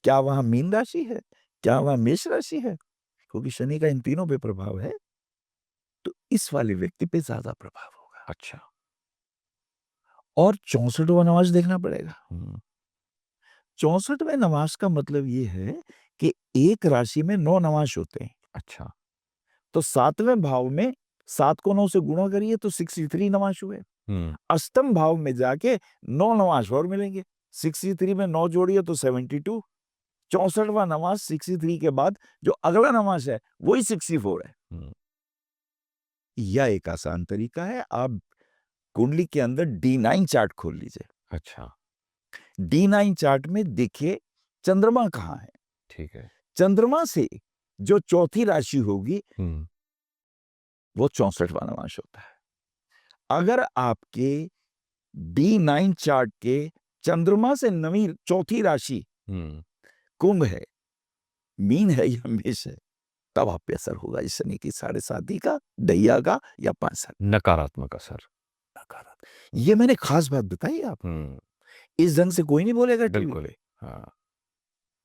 B: क्या वहां मीन राशि है? क्या वहां मेष राशि है? क्योंकि शनि का इन तीनों पे प्रभाव है, तो इस वाले व्यक्ति पे ज्यादा प्रभाव होगा।
A: अच्छा।
B: और 64वां नवांश देखना पड़ेगा। 64वें नवांश का मतलब ये है कि एक राशि में 9 नवांश होते हैं।
A: अच्छा।
B: तो 7वें भाव में 7 को 9 से गुणा करिए तो 63 नवांश हुए। अष्टम भाव में जाके 9 नवांश और मिलेंगे, 63 में 9 जोड़िए तो 72। 64वां नवांश 63 के बाद जो अगला नवांश है वही 64 है। यह एक आसान तरीका है, आप कुंडली के अंदर D9 चार्ट खोल लीजिए।
A: अच्छा।
B: D9 चार्ट में देखिए चंद्रमा कहाँ है।
A: ठीक है।
B: चंद्रमा से जो चौथी राशि होगी वो 64वां नवांश होता है। अगर आपके D9 चार्ट के चंद्रमा से नवी चौथी राशि कुंभ है, मीन है या मेष है, तब आप पे असर होगा इस शनि की 7.5 का, ढैया का या 5
A: नकारात्मक असर।
B: ये मैंने खास बात बताई आप, इस ढंग से कोई नहीं बोलेगा टीवी
A: बिल्कुल।
B: पे।
A: हाँ।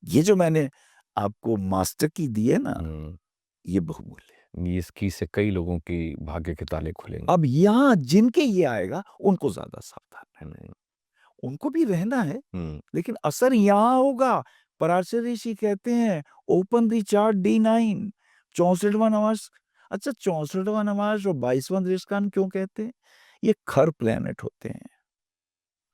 B: ये जो मैंने आपको मास्टर की दी है ना, ये बहुमूल्य है।
A: इसकी से कई लोगों की भाग्य के ताले खुलेंगे।
B: अब यहाँ जिनके ये आएगा उनको ज्यादा सावधान रहना है, उनको भी रहना है, लेकिन असर यहाँ होगा। पराशर ऋषि कहते हैं ओपन दी चार्ट D9, 64वां नवांश। अच्छा, 64वां नवांश और 22वां दृष्टान क्यों कहते हैं? ये खर प्लेनेट होते हैं,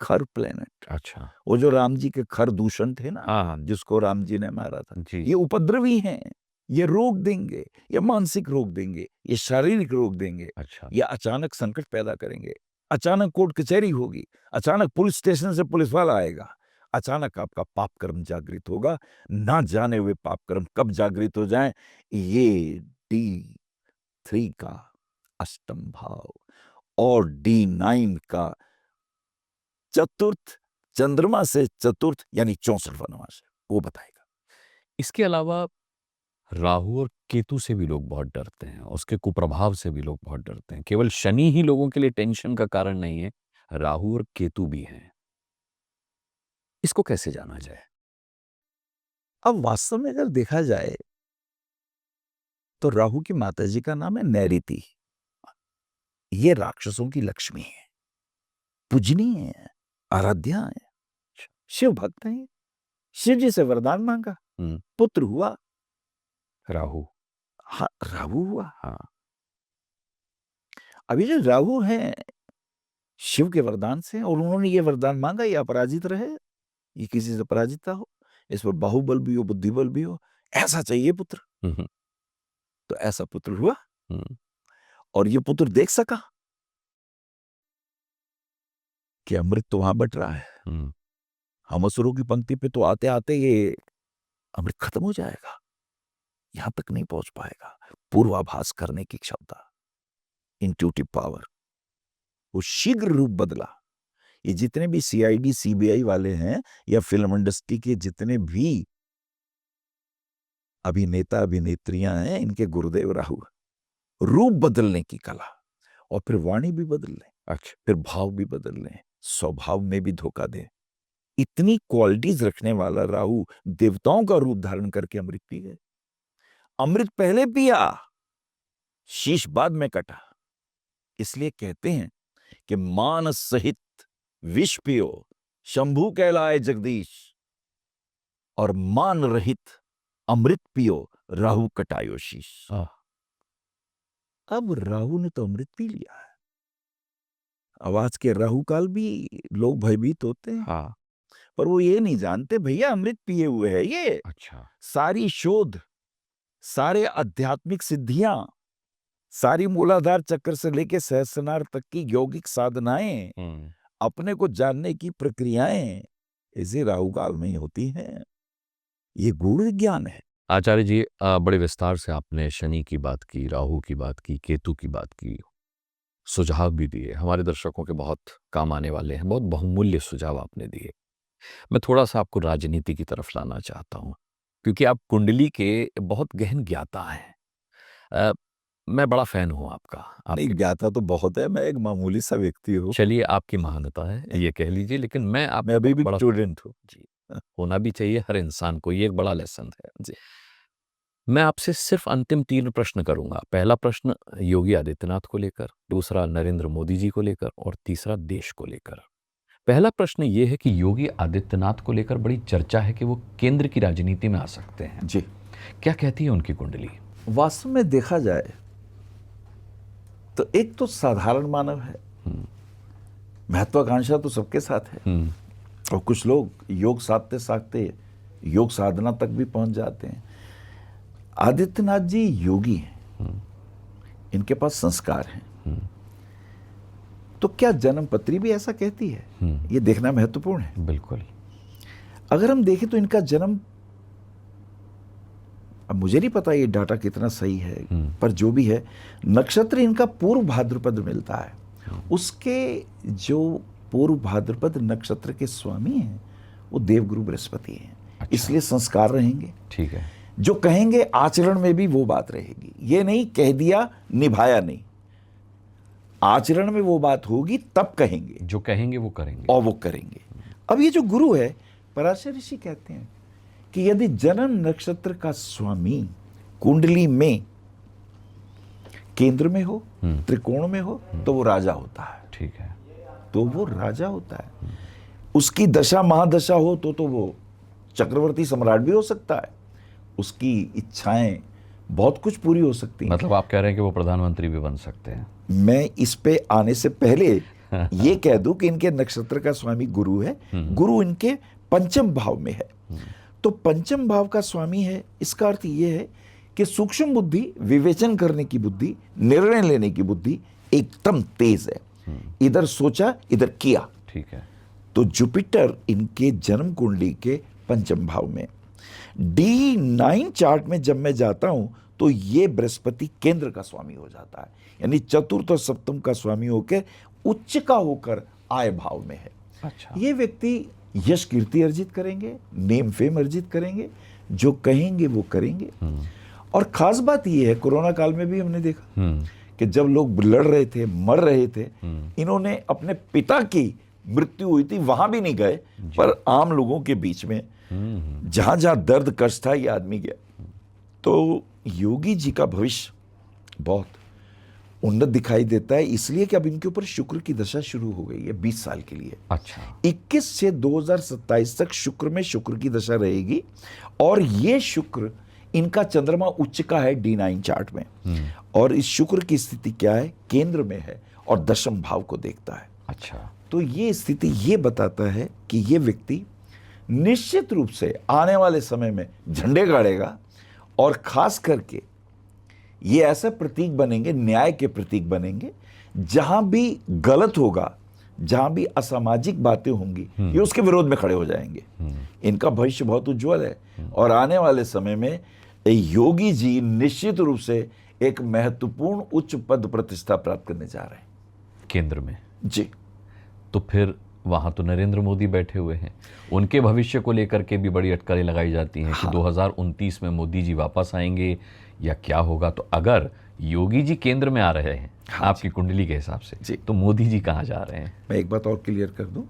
B: खर प्लेनेट।
A: अच्छा।
B: वो जो राम जी के खर दूषण थे ना,
A: हाँ।
B: जिसको राम जी ने मारा था,
A: जी।
B: ये उपद्रवी हैं, ये रोग देंगे, ये मानसिक रोग देंगे, ये शारीरिक रोग देंगे।
A: अच्छा।
B: ये अचानक संकट पैदा करेंगे, अचानक कोर्ट कचहरी होगी, अचानक पुलिस स्टेशन से पुलिस वाला आएगा, अचानक आपका पाप कर्म जागृत होगा। ना जाने हुए पाप कर्म कब जागृत हो जाएं, ये D3 का अष्टम भाव और D9 का चतुर्थ, चंद्रमा से चतुर्थ यानी 64वां नवांश है, वो बताएगा।
A: इसके अलावा राहु और केतु से भी लोग बहुत डरते हैं, उसके कुप्रभाव से भी लोग बहुत डरते हैं। केवल शनि ही लोगों के लिए टेंशन का कारण नहीं है, राहु और केतु भी हैं। इसको कैसे जाना जाए?
B: अब वास्तव में अगर देखा जाए तो राहु की माताजी का नाम है नैऋति। ये राक्षसों की लक्ष्मी है, पूजनीय है, आराध्या है, शिव भक्त है। शिव जी से वरदान मांगा, पुत्र हुआ,
A: राहु।
B: हाँ, राहु हुआ।
A: हाँ।
B: अभी जो राहु है शिव के वरदान से, और उन्होंने ये वरदान मांगा ये अपराजित रहे, ये किसी से पराजिता हो, इस पर बाहुबल भी हो, बुद्धिबल भी हो, ऐसा चाहिए पुत्र।
A: हम्म,
B: तो ऐसा पुत्र हुआ,
A: हम्म,
B: और ये पुत्र देख सका कि अमृत तो वहां बट रहा है,
A: हम्म,
B: हम असुरों की पंक्ति पे तो आते आते ये अमृत खत्म हो जाएगा, यहां तक नहीं पहुंच पाएगा। पूर्वाभास करने की क्षमता, इंट्यूटिव पावर, वो शीघ्र रूप बदला। ये जितने भी सीआईडी सीबीआई वाले हैं या फिल्म इंडस्ट्री के जितने भी अभिनेता अभिनेत्रियां हैं, इनके गुरुदेव राहु, रूप बदलने की कला, और फिर वाणी भी बदल लें,
A: अच्छा,
B: फिर भाव भी बदल लें, स्वभाव में भी धोखा दें। इतनी क्वालिटीज रखने वाला राहु देवताओं का रूप धारण करके अमृत पी गए। अमृत पहले पिया, शीश बाद में कटा। इसलिए कहते हैं कि मानस सहित विष पियो, शंभू कहलाए जगदीश, और मान रहित अमृत पियो, राहु कटायो शीश।
A: आह,
B: अब राहु ने तो अमृत पी लिया है। अब आज के राहु काल भी लोग भयभीत होते हैं,
A: हाँ,
B: पर वो ये नहीं जानते भैया अमृत पिए हुए है ये।
A: अच्छा,
B: सारी शोध, सारे आध्यात्मिक सिद्धियां, सारी मूलाधार चक्र से लेके सहस्त्रनार तक की यौगिक साधनाएं, अपने को जानने की प्रक्रियाएं इसी राहु काल में ही होती हैं। ये गूढ़ विज्ञान है।
A: आचार्य जी, बड़े विस्तार से आपने शनि की बात की, राहु की बात की, केतु की बात की, सुझाव भी दिए, हमारे दर्शकों के बहुत काम आने वाले हैं, बहुत बहुमूल्य सुझाव आपने दिए। मैं थोड़ा सा आपको राजनीति की तरफ लाना चाहता हूँ, क्योंकि आप कुंडली के बहुत गहन ज्ञाता हैं। मैं बड़ा फैन हूँ आपका।
B: नहीं,
A: आपकी
B: ज्ञाता तो बहुत है, मैं एक मामूली सा व्यक्ति हूँ।
A: चलिए, आपकी महानता है ये कह लीजिए, लेकिन मैं
B: मैं अभी भी
A: बड़ा
B: स्टूडेंट हूँ।
A: जी, होना भी चाहिए हर इंसान को, ये एक बड़ा लेसन है।
B: जी।
A: मैं आपसे सिर्फ अंतिम 3 प्रश्न करूंगा। पहला प्रश्न योगी आदित्यनाथ को लेकर, दूसरा नरेंद्र मोदी जी को लेकर, और तीसरा देश को लेकर। पहला प्रश्न ये है कि योगी आदित्यनाथ को लेकर बड़ी चर्चा है कि वो केंद्र की राजनीति में आ सकते हैं।
B: जी।
A: क्या कहती है उनकी कुंडली?
B: वास्तव में देखा जाए तो एक तो साधारण मानव है, महत्वाकांक्षा तो सबके साथ है, और कुछ लोग योग साधते साधते योग साधना तक भी पहुंच जाते हैं। आदित्यनाथ जी योगी हैं, इनके पास संस्कार हैं, तो क्या जन्मपत्री भी ऐसा कहती है? ये देखना महत्वपूर्ण है।
A: बिल्कुल।
B: अगर हम देखें तो इनका जन्म, अब मुझे नहीं पता ये डाटा कितना सही है, पर जो भी है, नक्षत्र इनका पूर्व भाद्रपद मिलता है। उसके जो पूर्व भाद्रपद नक्षत्र के स्वामी हैं वो देवगुरु बृहस्पति हैं।
A: अच्छा।
B: इसलिए संस्कार रहेंगे,
A: ठीक है।
B: जो कहेंगे आचरण में भी वो बात रहेगी। ये नहीं कह दिया निभाया नहीं, आचरण में वो बात होगी तब कहेंगे,
A: जो कहेंगे वो करेंगे,
B: और वो करेंगे। अब ये जो गुरु है, पराशर ऋषि कहते हैं कि यदि जन्म नक्षत्र का स्वामी कुंडली में केंद्र में हो, त्रिकोण में हो, तो वो राजा होता है।
A: ठीक है।
B: तो वो राजा होता है। उसकी दशा महादशा हो तो वो चक्रवर्ती सम्राट भी हो सकता है, उसकी इच्छाएं बहुत कुछ पूरी हो सकती हैं।
A: मतलब आप कह रहे हैं कि वो प्रधानमंत्री भी बन सकते हैं?
B: मैं इस पे आने से पहले ये कह दूं कि इनके नक्षत्र का स्वामी गुरु है। गुरु इनके पंचम भाव में है, तो पंचम भाव का स्वामी है। इसका अर्थ ये है कि सूक्ष्म बुद्धि, विवेचन करने की बुद्धि, निर्णय लेने की बुद्धि एकदम तेज है। इधर सोचा इधर किया।
A: ठीक है।
B: तो जुपिटर इनके जन्म कुंडली के पंचम भाव में। D9 चार्ट में जब मैं जाता हूं तो ये बृहस्पति केंद्र का स्वामी हो जाता है, यानी चतुर्थ और सप्तम का स्वामी होकर उच्च का होकर आय भाव में है।
A: अच्छा।
B: ये व्यक्ति यश कीर्ति अर्जित करेंगे, नेम फेम अर्जित करेंगे, जो कहेंगे वो करेंगे। और खास बात ये है, कोरोना काल में भी हमने देखा कि जब लोग लड़ रहे थे, मर रहे थे, इन्होंने अपने पिता की मृत्यु हुई थी वहां भी नहीं गए, पर आम लोगों के बीच में जहां जहां दर्द कष्ट था ये आदमी गया। तो योगी जी का भविष्य बहुत उन्नत दिखाई देता है, इसलिए कि अब इनके ऊपर शुक्र की दशा शुरू हो गई है 20 साल के लिए।
A: अच्छा।
B: 21 से 2027 तक शुक्र में शुक्र की दशा रहेगी, और ये शुक्र इनका चंद्रमा उच्च का है D9 चार्ट में। और इस शुक्र की स्थिति क्या है? केंद्र में है और दशम भाव को देखता है।
A: अच्छा।
B: तो ये स्थिति ये बताता है कि ये व्यक्ति निश्चित रूप से आने वाले समय में झंडे गाड़ेगा और खास करके ये ऐसा प्रतीक बनेंगे, न्याय के प्रतीक बनेंगे। जहां भी गलत होगा, जहां भी असामाजिक बातें होंगी, ये उसके विरोध में खड़े हो जाएंगे। इनका भविष्य बहुत उज्जवल है और आने वाले समय में योगी जी निश्चित रूप से एक महत्वपूर्ण उच्च पद प्रतिष्ठा प्राप्त करने जा रहे हैं
A: केंद्र में।
B: जी।
A: तो फिर वहां तो नरेंद्र मोदी बैठे हुए हैं, उनके भविष्य को लेकर के भी बड़ी अटकलें लगाई जाती हैं कि 2029 में मोदी जी वापस आएंगे या क्या होगा। तो अगर योगी जी केंद्र में आ रहे हैं आपकी कुंडली के हिसाब से, तो मोदी जी कहाँ जा रहे हैं?
B: मैं एक बात और क्लियर कर दूं।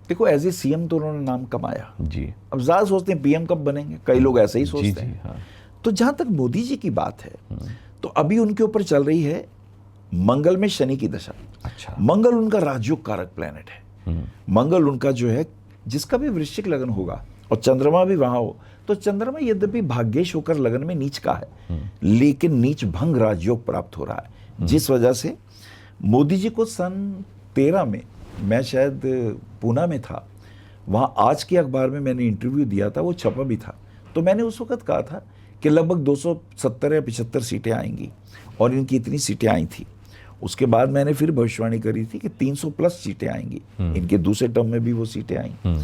B: देखो, एज ए सीएम तो उन्होंने नाम कमाया
A: जी।
B: अब ज्यादा सोचते हैं पीएम कब बनेंगे, कई लोग ऐसे ही सोचते
A: जी,
B: हैं।
A: हाँ।
B: तो जहां तक मोदी जी की बात है, तो अभी उनके ऊपर चल रही है मंगल में शनि की दशा।
A: अच्छा।
B: मंगल उनका राजयोग कारक प्लेनेट है। मंगल उनका जो है, जिसका भी वृश्चिक लगन होगा और चंद्रमा भी वहां हो, तो चंद्रमा यद्यपि भाग्येश होकर लगन में नीच का है, लेकिन नीच भंग राजयोग प्राप्त हो रहा है, जिस वजह से मोदी जी को सन 13 में, मैं शायद पूना में था, वहां आज के अखबार में मैंने इंटरव्यू दिया था, वो छपा भी था। तो मैंने उस वक्त कहा था कि लगभग 270 या 75 सीटें आएंगी और इनकी इतनी सीटें आई थी। उसके बाद मैंने फिर भविष्यवाणी करी थी कि 300 प्लस सीटें आएंगी। इनके दूसरे टर्म में भी वो सीटें आई।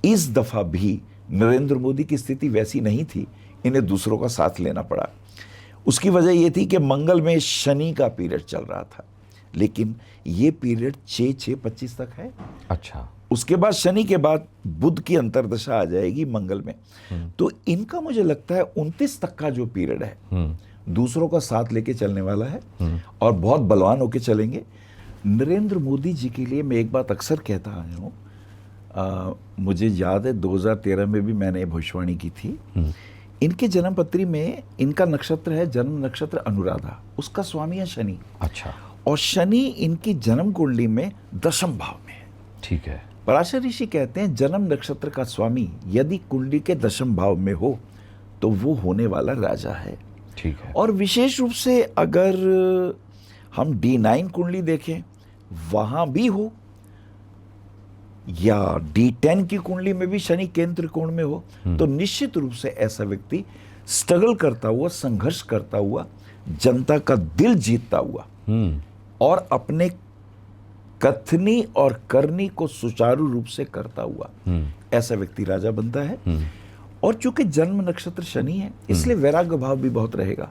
B: इस दफा भी नरेंद्र मोदी की स्थिति वैसी नहीं थी, इन्हें दूसरों का साथ लेना पड़ा। उसकी वजह ये थी कि मंगल में शनि का पीरियड चल रहा था, लेकिन ये पीरियड 6/6/25 तक है।
A: अच्छा।
B: उसके बाद शनि के बाद बुध की अंतर्दशा आ जाएगी मंगल में। तो इनका मुझे लगता है 29 तक का जो पीरियड है, दूसरों का साथ लेके चलने वाला है और बहुत बलवान होके चलेंगे। नरेंद्र मोदी जी के लिए मैं एक बात अक्सर कहता आया हूँ, मुझे याद है 2013 में भी मैंने भविष्यवाणी की थी। इनके जन्मपत्री में इनका नक्षत्र है, जन्म नक्षत्र अनुराधा, उसका स्वामी है शनि।
A: अच्छा।
B: और शनि इनकी जन्म कुंडली में 10वें भाव में है।
A: ठीक है।
B: पराशर ऋषि कहते हैं जन्म नक्षत्र का स्वामी यदि कुंडली के 10वें भाव में हो तो वो होने वाला राजा है।
A: ठीक है।
B: और विशेष रूप से अगर हम D9 कुंडली देखें, वहां भी हो, या D10 की कुंडली में भी शनि केंद्र कोण में हो, तो निश्चित रूप से ऐसा व्यक्ति स्ट्रगल करता हुआ, संघर्ष करता हुआ, जनता का दिल जीतता हुआ और अपने कथनी और करनी को सुचारू रूप से करता हुआ ऐसा व्यक्ति राजा बनता है। और चूंकि जन्म नक्षत्र शनि है, इसलिए वैराग्य भाव भी बहुत रहेगा।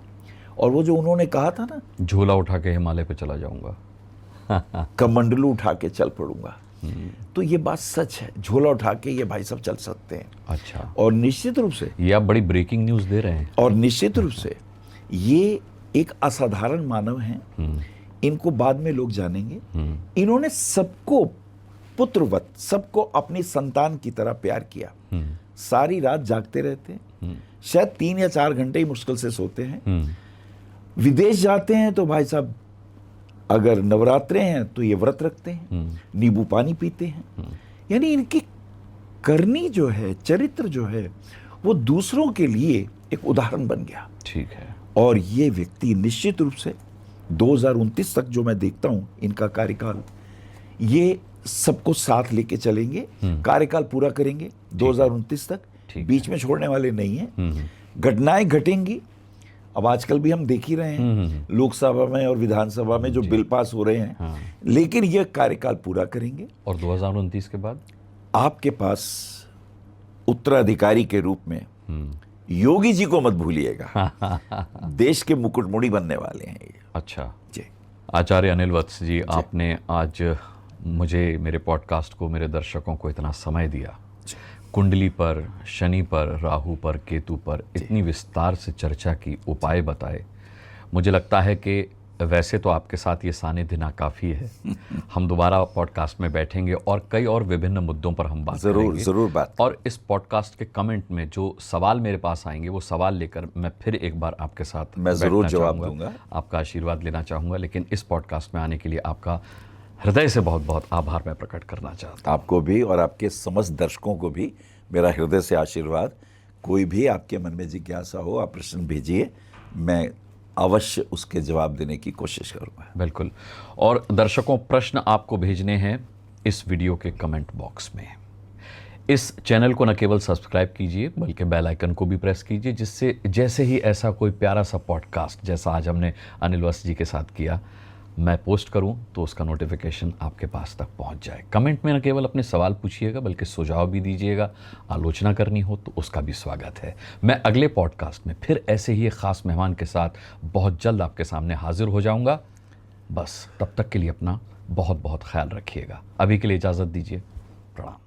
B: और वो जो उन्होंने कहा था ना,
A: झोला उठा के हिमालय पे चला जाऊंगा,
B: कमंडलू उठा के चल पड़ूंगा, तो ये बात सच है। झोला उठा के ये भाई सब चल सकते हैं।
A: अच्छा।
B: और निश्चित रूप से
A: ये आप बड़ी ब्रेकिंग न्यूज दे रहे हैं।
B: और निश्चित रूप से ये एक असाधारण मानव हैं। इनको बाद में लोग जानेंगे। इन्होंने सबको पुत्रवत, सबको अपनी संतान की तरह प्यार किया। सारी रात जागते रहते हैं, शायद 3 या 4 घंटे ही मुश्किल से सोते हैं। विदेश जाते हैं तो भाई साहब, अगर नवरात्रे हैं तो ये व्रत रखते हैं, नींबू पानी पीते हैं। यानी इनकी करनी जो है, चरित्र जो है, वो दूसरों के लिए एक उदाहरण बन गया।
A: ठीक है।
B: और ये व्यक्ति निश्चित रूप से 2029 तक जो मैं देखता हूं इनका कार्यकाल, ये सबको साथ लेके चलेंगे, कार्यकाल पूरा करेंगे 2029 तक, बीच में छोड़ने वाले नहीं हैं। घटनाएं घटेंगी। अब आजकल भी हम देख ही रहे हैं लोकसभा में और विधानसभा में जो बिल पास हो रहे हैं, लेकिन ये कार्यकाल पूरा करेंगे।
A: और 2029 के बाद
B: आपके पास उत्तराधिकारी के रूप में योगी जी को मत भूलिएगा। देश के मुकुटमणि बनने वाले हैं ये।
A: अच्छा
B: जी।
A: आचार्य अनिल वत्स जी, आपने आज मुझे, मेरे पॉडकास्ट को, मेरे दर्शकों को इतना समय दिया। कुंडली पर, शनि पर, राहु पर, केतु पर इतनी विस्तार से चर्चा की, उपाय बताए। मुझे लगता है कि वैसे तो आपके साथ ये सानिध्य नाकाफ़ी है। हम दोबारा पॉडकास्ट में बैठेंगे और कई और विभिन्न मुद्दों पर हम बात करेंगे।
B: जरूर बात।
A: और इस पॉडकास्ट के कमेंट में जो सवाल मेरे पास आएंगे, वो सवाल लेकर मैं फिर एक बार आपके साथ
B: मैं जरूर जवाब दूंगा,
A: आपका आशीर्वाद लेना चाहूँगा। लेकिन इस पॉडकास्ट में आने के लिए आपका हृदय से बहुत बहुत आभार मैं प्रकट करना चाहता हूँ।
B: आपको भी और आपके समस्त दर्शकों को भी मेरा हृदय से आशीर्वाद। कोई भी आपके मन में जिज्ञासा हो, आप प्रश्न भेजिए, मैं
C: अवश्य उसके जवाब देने की कोशिश करूँगा।
A: बिल्कुल। और दर्शकों, प्रश्न आपको भेजने हैं इस वीडियो के कमेंट बॉक्स में। इस चैनल को न केवल सब्सक्राइब कीजिए बल्कि बेल आइकन को भी प्रेस कीजिए, जिससे जैसे ही ऐसा कोई प्यारा सा पॉडकास्ट जैसा आज हमने अनिल वस्त जी के साथ किया मैं पोस्ट करूं तो उसका नोटिफिकेशन आपके पास तक पहुंच जाए। कमेंट में न केवल अपने सवाल पूछिएगा बल्कि सुझाव भी दीजिएगा। आलोचना करनी हो तो उसका भी स्वागत है। मैं अगले पॉडकास्ट में फिर ऐसे ही एक ख़ास मेहमान के साथ बहुत जल्द आपके सामने हाजिर हो जाऊंगा। बस तब तक के लिए अपना बहुत बहुत ख्याल रखिएगा। अभी के लिए इजाज़त दीजिए। प्रणाम।